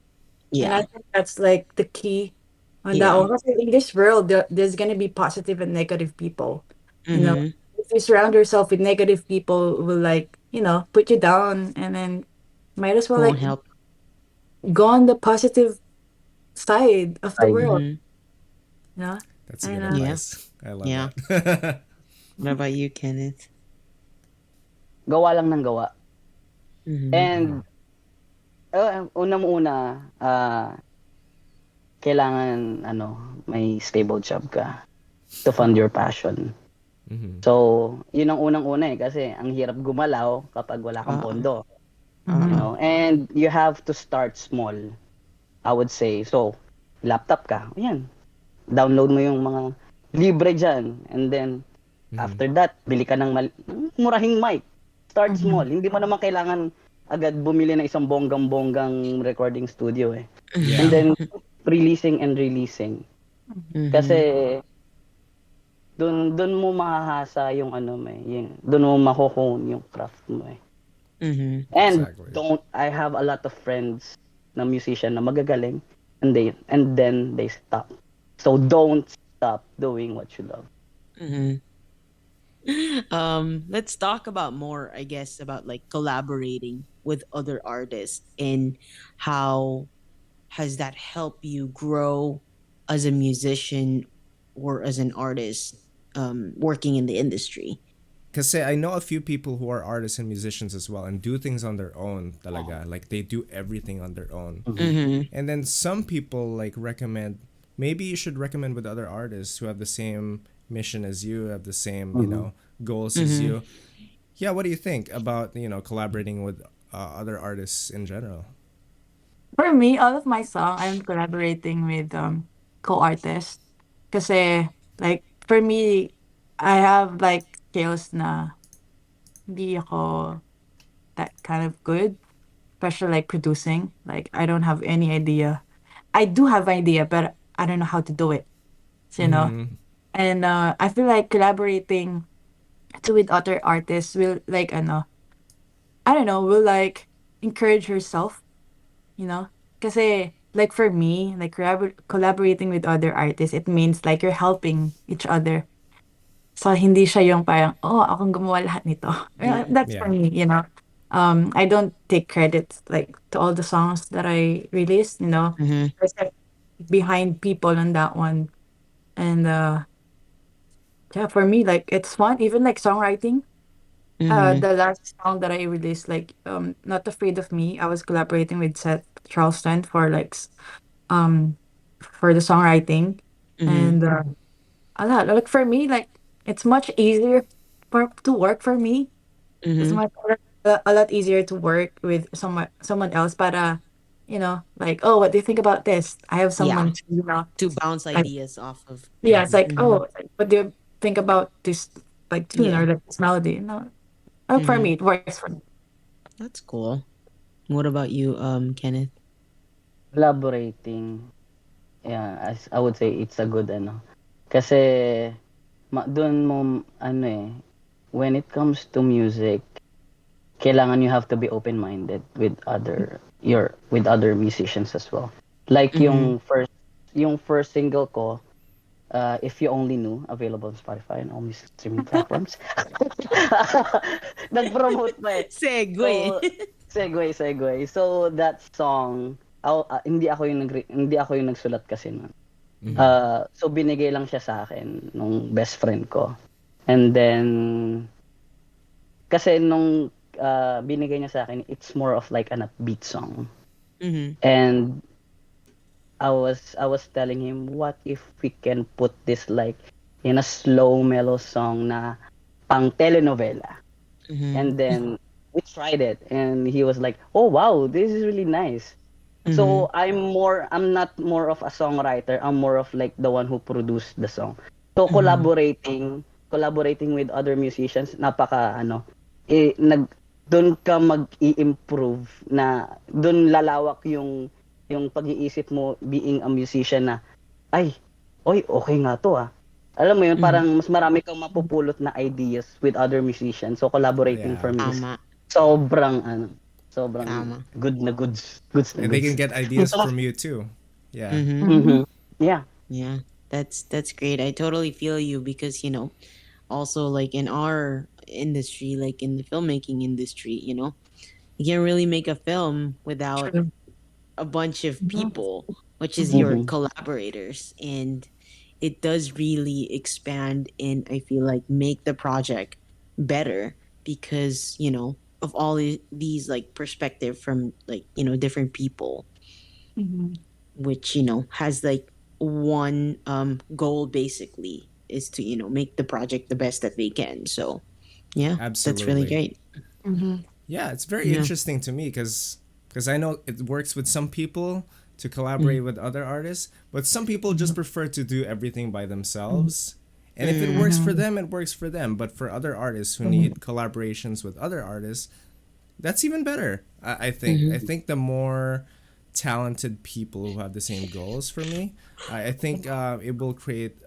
And Yeah. I think that's like the key on that Yeah. one. Kasi in this world, there's gonna be positive and negative people. You know, Mm-hmm. if you surround yourself with negative people, will like put you down, and then might as well Won't like help. go on the positive side of the Ay, world. Mm-hmm. You know, That's a and good Yeah. advice. I love Yeah. that. What about you, Kenneth? gawa lang ng gawa. Mm-hmm. Mm-hmm. And unang-una, kailangan may stable job ka to fund your passion. Mm-hmm. So, yun ang unang-una kasi ang hirap gumalaw kapag wala kang Uh-uh. pondo, Mhm. Uh-uh. And you have to start small, I would say. So, laptop ka, yan. Download mo yung mga libre dyan. And then, Mm-hmm. after that, bili ka ng murahing mic. Start Mhm. small. Hindi mo naman kailangan agad bumili ng isang bonggang-bonggang recording studio eh. And Yeah. then, releasing and releasing. Kasi, Mm-hmm. dun mo mahahasa yung dun mo maho-hone yung craft mo eh. Mm-hmm. And Exactly. I have a lot of friends na musician na magagaling and then they stop. So don't stop doing what you love. Mm-hmm. Let's talk about more, I guess, about like collaborating with other artists and how has that helped you grow as a musician or as an artist working in the industry? Because I know a few people who are artists and musicians as well and do things on their own talaga. Like they do everything on their own. Mm-hmm. Mm-hmm. And then some people like recommend, maybe you should recommend with other artists who have the same mission as you, have the same, Mm-hmm. goals as Mm-hmm. you. Yeah, what do you think about, collaborating with other artists in general? For me, all of my song, I'm collaborating with co-artists. Kasi, like, for me, I have like skills na hindi ako that kind of good, especially like producing. Like, I don't have any idea. I do have idea, but I don't know how to do it. So, Mm-hmm. and I feel like collaborating to with other artists will like I don't know, will like encourage herself, you know? Kasi like for me, like collaborating with other artists, it means like you're helping each other. So hindi siya yung parang, oh, akong gumawa lahat nito. Yeah. That's for Yeah. me, you know. I don't take credit like to all the songs that I released, you know. Mm-hmm. There's like behind people on that one. And yeah, for me, like it's fun. Even like songwriting. Mm-hmm. The last song that I released, like Not Afraid of Me, I was collaborating with Seth Charleston for like um for the songwriting. Mm-hmm. And a lot. Like for me, like it's much easier for to work for me. It's Mm-hmm. much a lot easier to work with someone else. But like, oh, what do you think about this? I have Yeah. someone to, To bounce like, ideas off of. yeah, it's like, Mm-hmm. oh, what do you think about this like tune or Yeah. like this melody? No, for Mm-hmm. me, it works for me. That's cool. What about you, Kenneth? Collaborating, yeah, as I would say it's a good ano. Kasi doon mo ano when it comes to music, kailangan you have to be open-minded with other musicians as well. Like Mm-hmm. yung first single ko, If You Only Knew, available on Spotify and all music streaming platforms. Nag-promote pa eh. Segue. So, segue. So that song, hindi ako yung nagsulat kasi nun. So binigay lang siya sa akin nung best friend ko. And then kasi nung binigay niya sa akin, it's more of like an upbeat song. Mm-hmm. And I was telling him, what if we can put this like in a slow mellow song na pang telenovela? Mm-hmm. And then we tried it and he was like, "Oh wow, this is really nice." So I'm not more of a songwriter. I'm more of like the one who produced the song. So collaborating with other musicians, napaka doon ka mag-i-improve na doon lalawak yung pag-iisip mo being a musician na ay, oy, okay nga to ah. Alam mo yun, parang mas marami kang mapupulot na ideas with other musicians. So collaborating Yeah. for me is Tama. sobrang Tama. good na goods na And they can goods. get ideas from you too. Yeah. Mm-hmm. Mhm. Yeah. Yeah. That's great. I totally feel you because, also like in our industry, like in the filmmaking industry, you can't really make a film without True. a bunch of Mhm. people, which is your Mhm. collaborators. And it does really expand and I feel like make the project better because, of all these like perspective from like, different people, Mhm. which, has like one goal basically is to, make the project the best that they can. So yeah, that's really Absolutely. great. Mhm. Yeah, it's very Yeah. interesting to me because I know it works with some people to collaborate with other artists, but some people just prefer to do everything by themselves. And if it works for Mhm. them, it works for them. But for other artists who need collaborations with other artists, that's even better. I think. I think the more talented people who have the same goals for me, I think it will create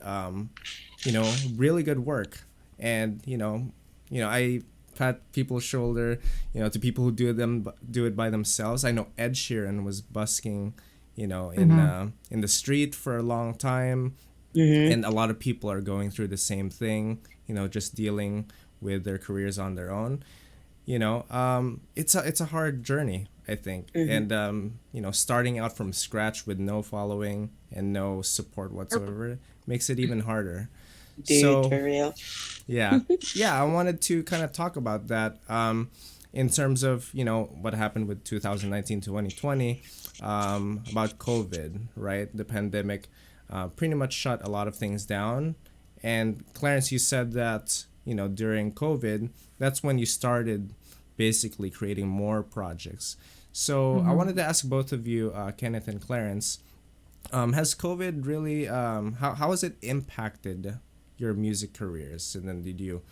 really good work. And I pat people's shoulder, to people who do it by themselves. I know Ed Sheeran was busking, in Mhm. in the street for a long time, Mm-hmm. and a lot of people are going through the same thing, just dealing with their careers on their own. It's a hard journey, I think. Mm-hmm. And starting out from scratch with no following and no support whatsoever makes it even harder. Dude, So for real. yeah, yeah, I wanted to kind of talk about that, in terms of what happened with 2019 2020, about COVID, right? The pandemic pretty much shut a lot of things down. And Clarence, you said that during COVID, that's when you started basically creating more projects. So I Mhm. wanted to ask both of you, Kenneth and Clarence, has COVID really, how has it impacted your music careers? And then did you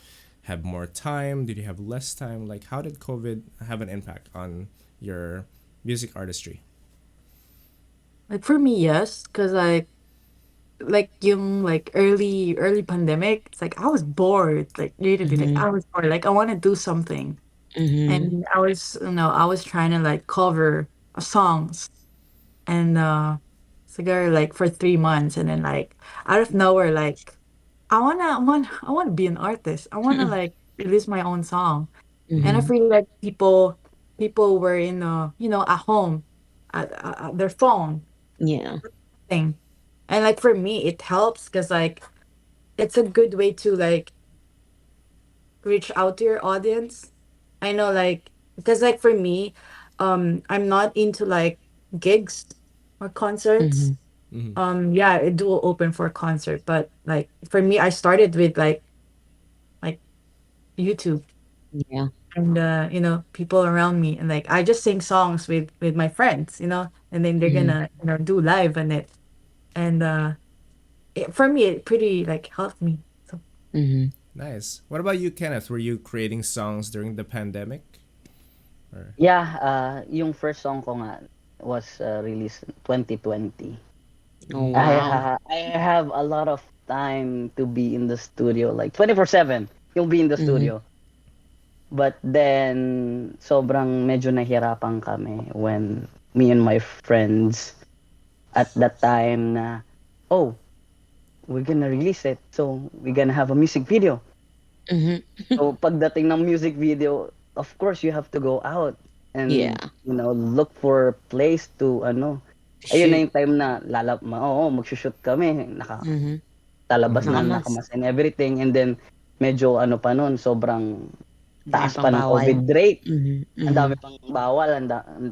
have more time? Did you have less time? Like, how did COVID have an impact on your music artistry? Like for me, yes, because like yung like early pandemic, it's like I was bored, like literally, like Mm-hmm. I was bored, like I want to do something, Mm-hmm. and I was trying to like cover songs, and cigar like for 3 months, and then like out of nowhere, like I wanna be an artist. I wanna like release my own song, and I Mm-hmm. feel like people were in at home at their phone Yeah. thing. And like for me, it helps because like it's a good way to like reach out to your audience. I know like because like for me, I'm not into like gigs or concerts. Mm-hmm. Mm-hmm. Yeah, I do open for a concert, but like for me, I started with like YouTube Yeah. and people around me, and like I just sing songs with my friends, and then they're Mm-hmm. gonna do live on it, and for me, it pretty like helped me. So Mm-hmm. Nice. What about you, Kenneth? Were you creating songs during the pandemic? Or Yeah, yung first song ko nga was released 2020. Oh wow. I have a lot of time to be in the studio, like 24/7 yung be in the Mm-hmm. studio. But then sobrang medyo nahirapan kami when me and my friends at that time na, oh, we're gonna release it. So we're gonna have a music video. Mm-hmm. So pagdating ng music video, of course you have to go out and Yeah. look for place to ayun na Shoot. yung time na oo, magsushoot kami, Mm-hmm. talabas mm-hmm. na Nakamas. nakamas and everything, and then medyo pa nun, sobrang Dami taas pang pa ng bawal. COVID rate. Mm-hmm. Ang Mm-hmm. dami pang bawal, ang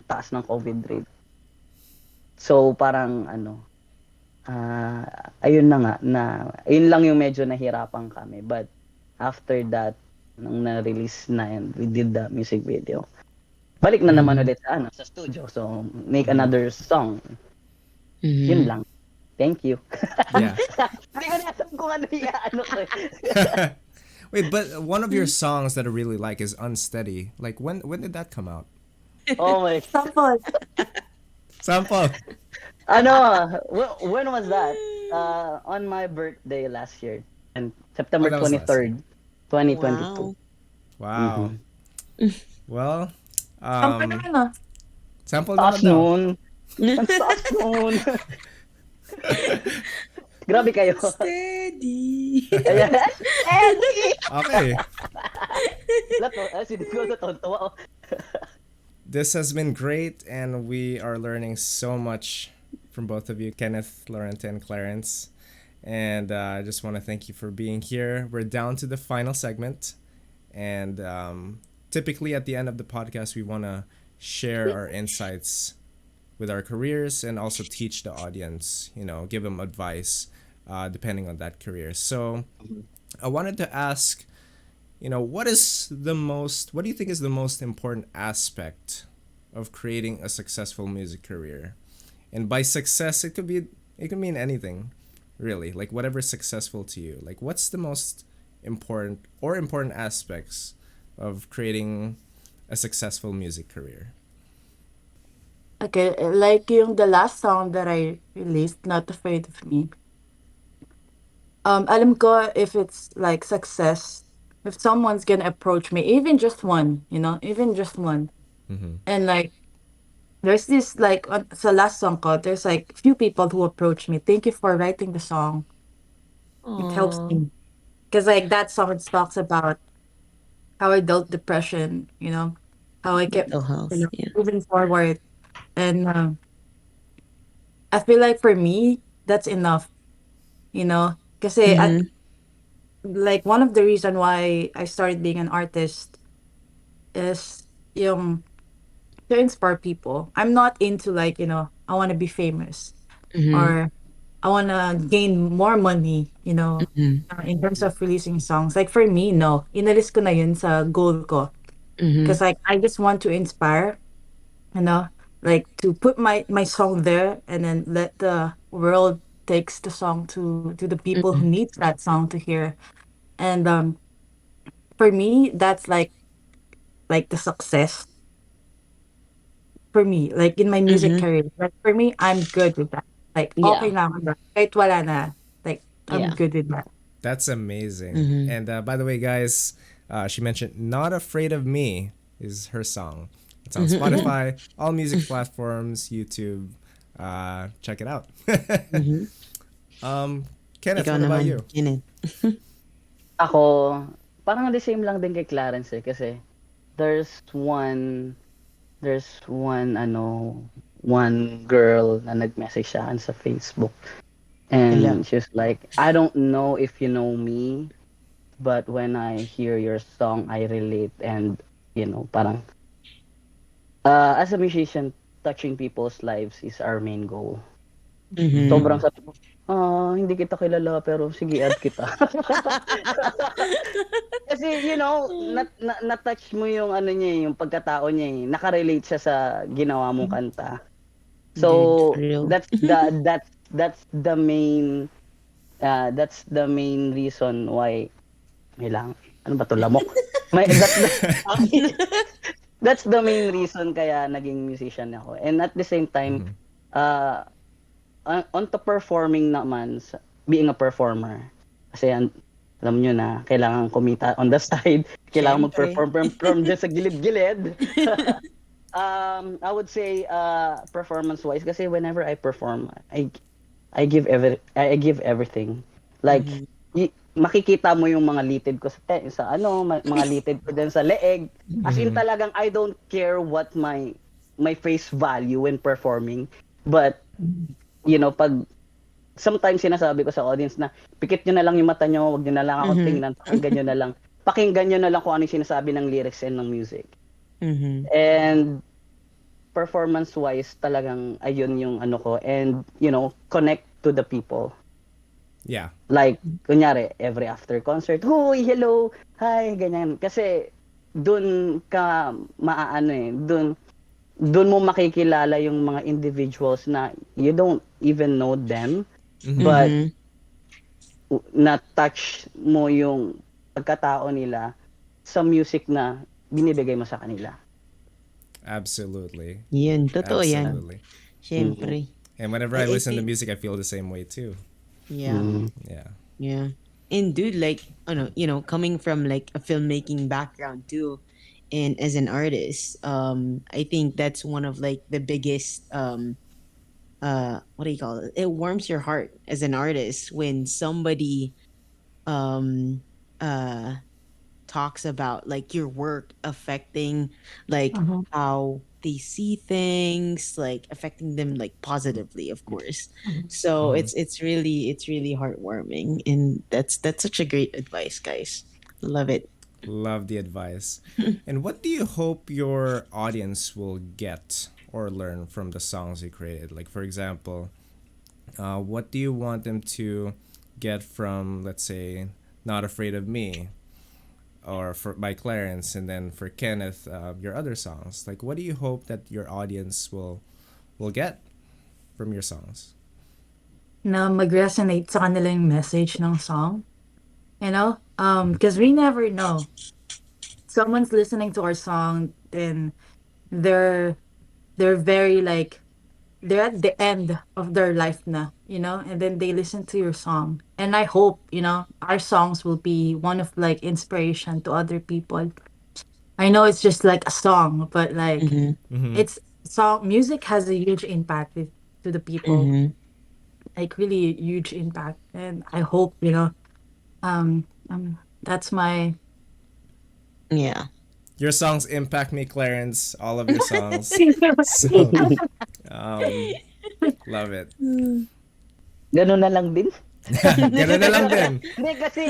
taas ng COVID rate. So parang ayun na nga na ayun lang yung medyo nahirapan kami. But after that, nung na-release na and we did the music video, balik na naman Mm-hmm. ulit sa studio. So make Mm-hmm. another song. Yun Mm-hmm. lang. Thank you. Yeah. Hindi ko na alam kung ano yung ko eh. Wait, but one of your songs that I really like is Unsteady. Like, when did that come out? Oh my. sample. Sample. When was that? On my birthday last year, and Oh, September that was last year. 23rd, 2022. Wow. Wow. Mhm. Well, Sample um, naman, ah. sample Taas naman daw. nun. Ang taas nun. Grabe kayo. Steady. Ayan. Okay. Hindi ko natutuwa. This has been great, and we are learning so much from both of you, Kenneth Laurente and Clarence. And I just want to thank you for being here. We're down to the final segment. And typically at the end of the podcast, we want to share our insights with our careers and also teach the audience, give them advice depending on that career. So I wanted to ask, what do you think is the most important aspect of creating a successful music career? And by success, it could mean anything, really. Like whatever's successful to you. Like what's the most important aspects of creating a successful music career? Okay, like yung the last song that I released, Not Afraid of Me. Alam ko if it's like success, if someone's gonna approach me, even just one, even just one, Mm-hmm. and like there's this like sa last song ko, there's like few people who approach me. Thank you for writing the song. it helps Aw. me because like that song it talks about how I dealt depression, how I kept, Mental health. Yeah. moving forward. And I feel like for me, that's enough, because Mm-hmm. like one of the reason why I started being an artist is yung to inspire people. I'm not into like, I want to be famous Mm-hmm. or I want to gain more money, Mm-hmm. in terms of releasing songs. Like for me, no. Inalis ko na yun sa goal ko. Mm-hmm. Because like I just want to inspire, you know, like to put my song there and then let the world takes the song to the people who Mm-hmm. needs that song to hear. And for me, that's like the success for me, like in my music Mm-hmm. career. Like for me, I'm good with that. Like okay Yeah. na ako doon. Kahit wala na. Like I'm Yeah. good with that. That's amazing. Mm-hmm. And by the way, guys, she mentioned "Not Afraid of Me" is her song. It's on Mm-hmm. Spotify, all music platforms, YouTube. Check it out. Mm-hmm. um, Kenneth, Ikaw what about naman, you? Kenneth. Ako, parang the same lang din kay Clarence eh, kasi there's one one girl na nag-message sa akin sa Facebook. Hello. And she's like, I don't know if you know me, but when I hear your song, I relate. And, parang, as a musician, touching people's lives is our main goal. Mm-hmm. Sobrang sabi ko, hindi kita kilala, pero sige, add kita. Kasi, na-touch mo yung ano niya, yung pagkatao niya, nakarelate siya sa ginawa mong kanta. Dude, for So, real. that's the main reason why ano ba to, lamok? That's the main reason kaya naging musician ako. And at the same time, uh, on to performing naman, being a performer. Kasi alam nyo na, kailangan kumita on the side. Kailangan Siyempre. mag-perform from dyan sa gilid-gilid. I would say performance-wise, kasi whenever I perform, I give everything. Like makikita mo yung mga litid ko sa mga litid ko din sa leeg. As in talagang I don't care what my face value when performing. But pag sometimes sinasabi ko sa audience na pikit nyo na lang yung mata nyo, wag nyo na lang ako tingnan, pakinggan nyo na lang. Pakinggan nyo na lang kung ano yung sinasabi ng lyrics and ng music. Mm-hmm. And performance-wise, talagang ayun yung ano ko. And, connect to the people. Yeah. Like, kunyari, every after concert, "Hoy, hello, hi," ganyan. Kasi, dun ka maaano dun mo makikilala yung mga individuals na you don't even know them, but na-touch mo yung pagkatao nila sa music na binibigay mo sa kanila. Absolutely. Yan, totoo yan. Absolutely. Siyempre. And whenever I listen to music, I feel the same way too. Yeah. Yeah. Yeah. And dude, like, coming from like a filmmaking background too, and as an artist, I think that's one of like the biggest what do you call it? It warms your heart as an artist when somebody um talks about like your work affecting like how they see things, like affecting them like positively, of course. So it's really heartwarming, and that's such a great advice, guys. Love it. Love the advice. And what do you hope your audience will get or learn from the songs you created? Like, for example, what do you want them to get from, let's say, Not Afraid of Me, or by Clarence, and then for Kenneth, your other songs? Like, what do you hope that your audience will get from your songs? Na mag-resonate sa kanila yung message ng song. Because we never know. Someone's listening to our song, then they're very like they're at the end of their life na, and then they listen to your song. And I hope, our songs will be one of like inspiration to other people. I know it's just like a song, but like it's song music has a huge impact to the people. Like really huge impact. And I hope, That's my Yeah. Your songs impact me, Clarence. All of your songs. So, um, love it. Gano'n na lang din. Ganun na lang din. Hindi kasi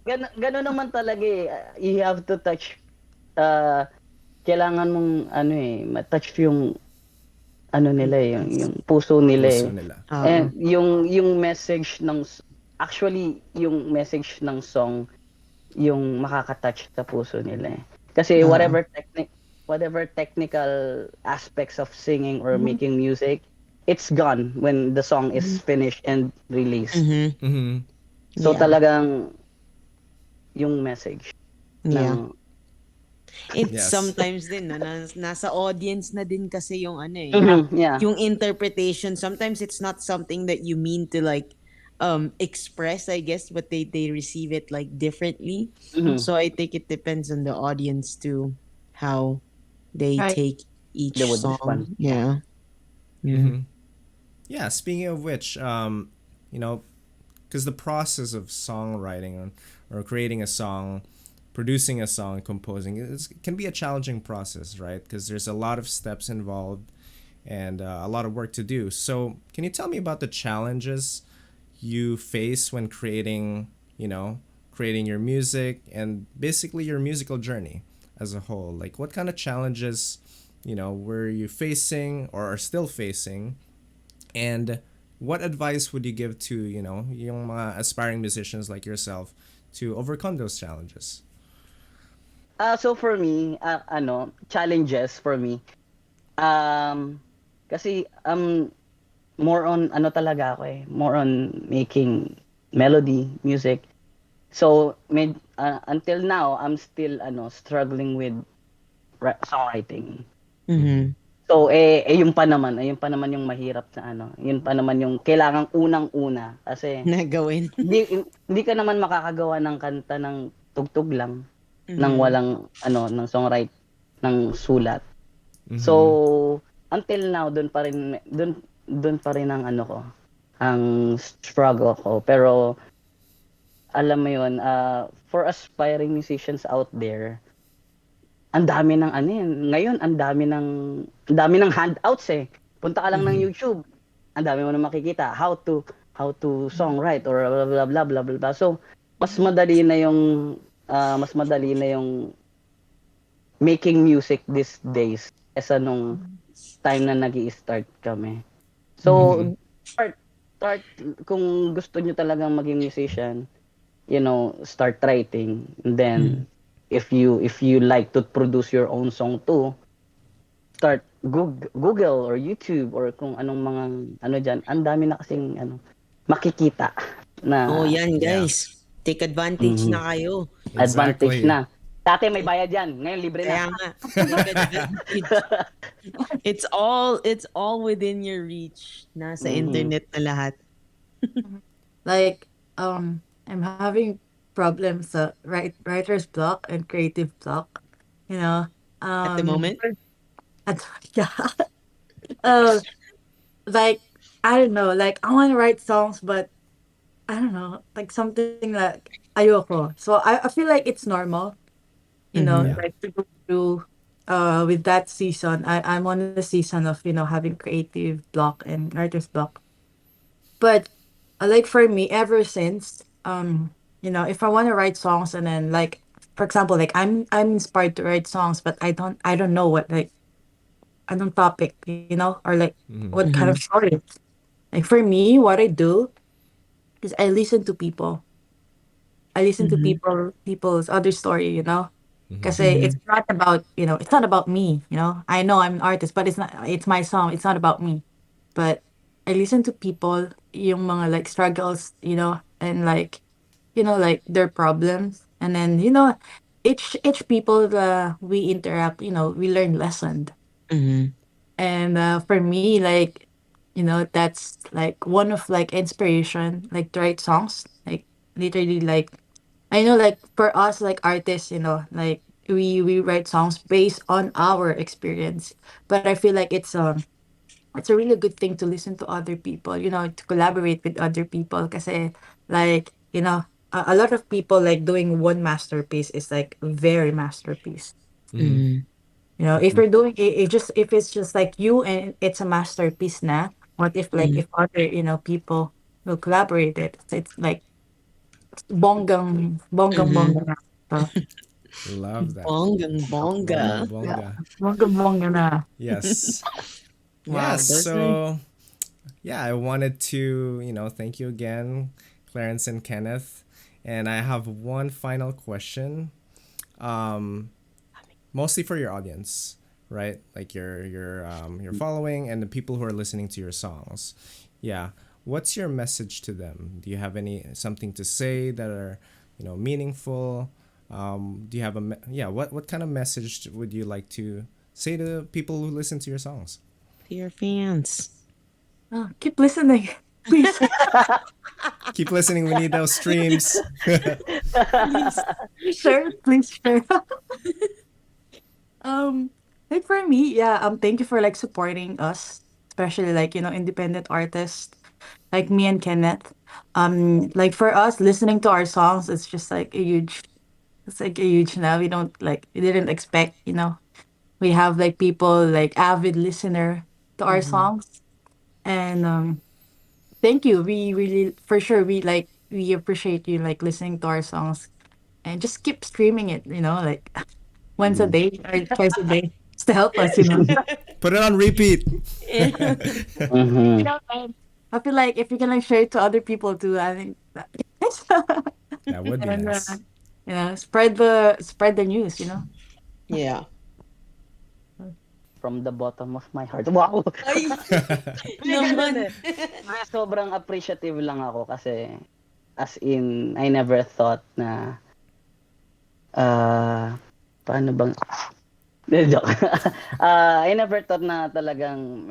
gano'n naman talaga eh. You have to touch uh, kailangan mong ano eh, ma-touch yung ano nila eh, yung puso nila eh. Puso nila. And yung message ng actually yung message ng song yung makaka-touch sa puso nila eh. Kasi whatever technical aspects of singing or making music, it's gone when the song is finished and released. Mm-hmm. So Yeah. talagang yung message Yeah. ng It's Yes. sometimes din, no, nasa audience na din kasi yung ano eh. yeah. Yung interpretation. Sometimes it's not something that you mean to like express, I guess, but they receive it like differently. So I think it depends on the audience too, how they right. take each They would song. respond. Yeah. Yeah, speaking of which, you know, because the process of songwriting or creating a song, producing a song, composing, can be a challenging process, right? Because there's a lot of steps involved and a lot of work to do. So, can you tell me about the challenges you face when creating, creating your music and basically your musical journey as a whole? Like, what kind of challenges, were you facing or are still facing? And what advice would you give to, yung mga aspiring musicians like yourself to overcome those challenges? So for me, challenges for me. Um Kasi more on ano talaga ako eh, more on making melody, music. So until now I'm still struggling with songwriting. So yun pa naman, yung mahirap na yun pa naman yung kailangang unang-una kasi Nagawin. hindi ka naman makakagawa ng kanta ng tugtog lang nang walang ng songwrite ng sulat. So until now doon pa rin ang ko, ang struggle ko. Pero alam mo yun, for aspiring musicians out there, ang dami ng ngayon ang dami ng handouts eh. Punta ka lang ng YouTube, ang dami mo na makikita how to songwrite or blah blah blah blah blah, blah. So mas madali na yung making music these days kesa nung time na nag-i-start kami. So start kung gusto niyo talagang maging musician, start writing, and then if you like to produce your own song too, start Google or YouTube or kung anong mga diyan, ang dami na kasing makikita na Oh, yan guys. Take advantage na kayo. advantage Exactly. na. Dati may bayad yan, ngayon libre Kaya na. nga. Take advantage. It's all within your reach. Nasa internet na lahat. Like I'm having problems writer's block and creative block, you know. At the moment. At, yeah. uh, like I don't know, like I want to write songs, but I don't know, like something like ayoko. So I feel like it's normal, Yeah. like to go through with that season. I'm on the season of, having creative block and writer's block. But like for me, ever since if I want to write songs and then like for example, like I'm inspired to write songs, but I don't know what like anong topic, or like what kind of story. Like for me, what I do is I listen to people. I listen to people's other story, because it's not about, it's not about me, I know I'm an artist, but it's my song, it's not about me. But I listen to people, yung mga like struggles, and like, like their problems. And then, each people we interact, we learn lesson. And for me, like, that's like one of like inspiration, like to write songs, like literally like I know like for us like artists, like we write songs based on our experience. But I feel like it's a really good thing to listen to other people, to collaborate with other people. Kasi like, a lot of people like doing one masterpiece is like very masterpiece. Mm-hmm. You know, if you're doing it just if it's just like you and it's a masterpiece na, what if like Mm-hmm. if other, people will collaborate it? It's like bonggang Mm-hmm. bongga na. So, Love that. Bonggang Bonggang bonga. yeah, bonga. bonggang bongga na. Yes. Yeah, Wow, those are so yeah, I wanted to, thank you again, Clarence and Kenneth. And I have one final question. Um, Mostly for your audience, right? Like your following and the people who are listening to your songs. Yeah. What's your message to them? Do you have something to say that are, meaningful? Do you have yeah, what kind of message would you like to say to people who listen to your songs? to your fans. Oh, keep listening, please. Keep listening. We need those streams. Please. Share, please share. Like for me, yeah, thank you for like supporting us, especially like, independent artists like me and Kenneth. Like for us, listening to our songs, it's like a huge now. We didn't expect, we have like people like avid listener to our Mm-hmm. songs. And thank you. We really, for sure, we appreciate you like listening to our songs and just keep streaming it, like once a day or twice a day just to help us, Put it on repeat. You Mm-hmm. know, I feel like if you can like share it to other people too, I think that That would be and nice. spread the news, Yeah. From the bottom of my heart. Wow! Ay, Hindi ganun naman. eh. Kaya sobrang appreciative lang ako kasi as in, I never thought na ah paano bang joke. I never thought na talagang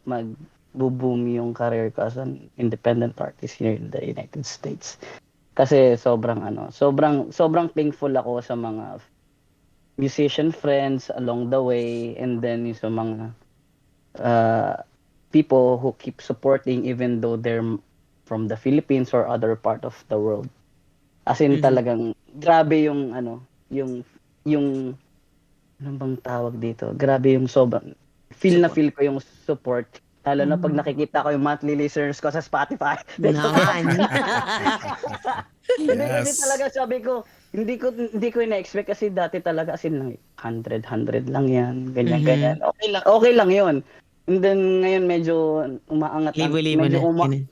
mag-boom yung career ko as an independent artist here in the United States. Kasi sobrang thankful ako sa mga musician friends along the way, and then yung sa mga people who keep supporting even though they're from the Philippines or other part of the world. As in Mhm. talagang grabe yung yung ano bang tawag dito? Grabe yung sobrang feel na Support. feel ko yung support. Lalo na pag nakikita ko yung monthly listeners ko sa Spotify. Naman. Hindi kasi Yes. talaga sabi ko, hindi ko ina-expect kasi dati talaga as in lang 100 lang yan, ganyan ganyan. Mhm. Okay lang 'yun. And then ngayon medyo umaangat Libo-libo medyo na. Ganun.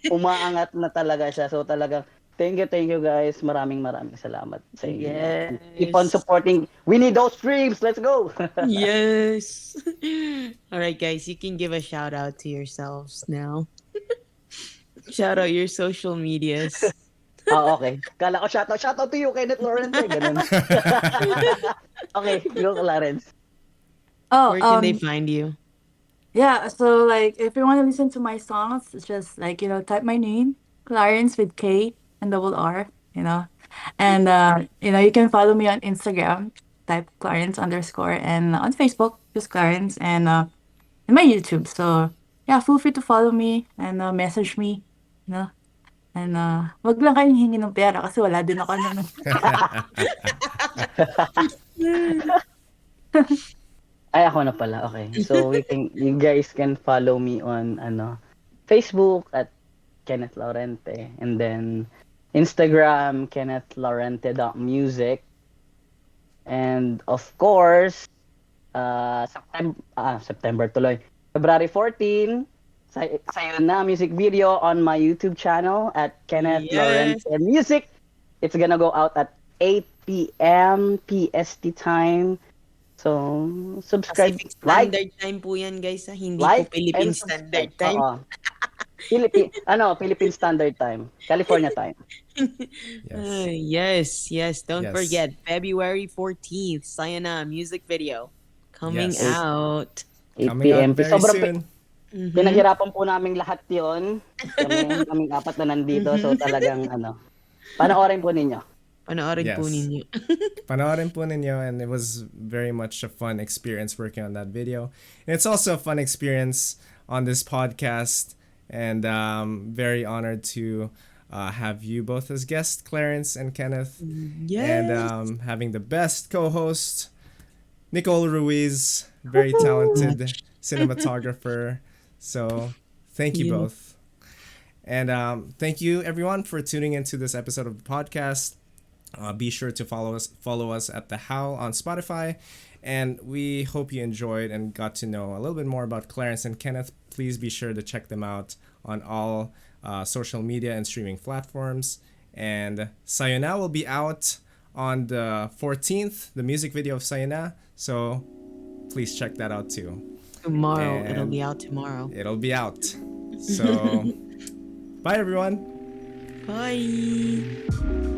umaangat na talaga siya. So talaga thank you guys. Maraming salamat sa inyo. Keep on Yes. supporting. We need those streams. Let's go. Yes. All right, guys, you can give a shout out to yourselves now. Shout out your social medias. Okay. Kala ko shout out to you, Kenneth Laurente, ganun. Okay, go Clarence. Oh, Where can they find you? yeah, so like if you want to listen to my songs, it's just like, type my name, Clarence with K and double R, And you can follow me on Instagram, type Clarence underscore, and on Facebook, just Clarence, and my YouTube. So yeah, feel free to follow me and message me, you know. And wag lang kayong hingi ng pera kasi wala din ako naman. Ay, ako na pala. Okay. So, you guys can follow me on, Facebook at Kenneth Laurente. And then, Instagram, KennethLaurente.music. And, of course, September tuloy. February 14, sayo na music video on my YouTube channel at Kenneth Yes. Laurente Music. It's gonna go out at 8 p.m. PST time. So, subscribe, Pacific like, Standard Time po yan, guys. Hindi po like, Philippine and Standard subscribe. Time. Oo. Philippine Standard Time. California time. Yes. Yes. Don't Yes. forget, February 14th, Sayana music video coming Yes. out. 8 Coming out p.m. very Sobrang soon. Mhm. pinaghirapan po namin lahat yon. Kaming apat na nandito. So, talagang, panoorin po ninyo. Panoorin po Yes. ninyo. Panoorin po ninyo, and it was very much a fun experience working on that video. And it's also a fun experience on this podcast, and very honored to have you both as guests, Clarence and Kenneth, Yes. and having the best co-host, Nicole Ruiz, very talented cinematographer. So thank you both. And thank you everyone for tuning into this episode of the podcast. Be sure to follow us at the Howl on Spotify, and we hope you enjoyed and got to know a little bit more about Clarence and Kenneth. Please be sure to check them out on all social media and streaming platforms. And Sayona will be out on the 14th, the music video of Sayona. So please check that out too. Tomorrow. It'll And be out tomorrow. It'll be out. So bye everyone. Bye.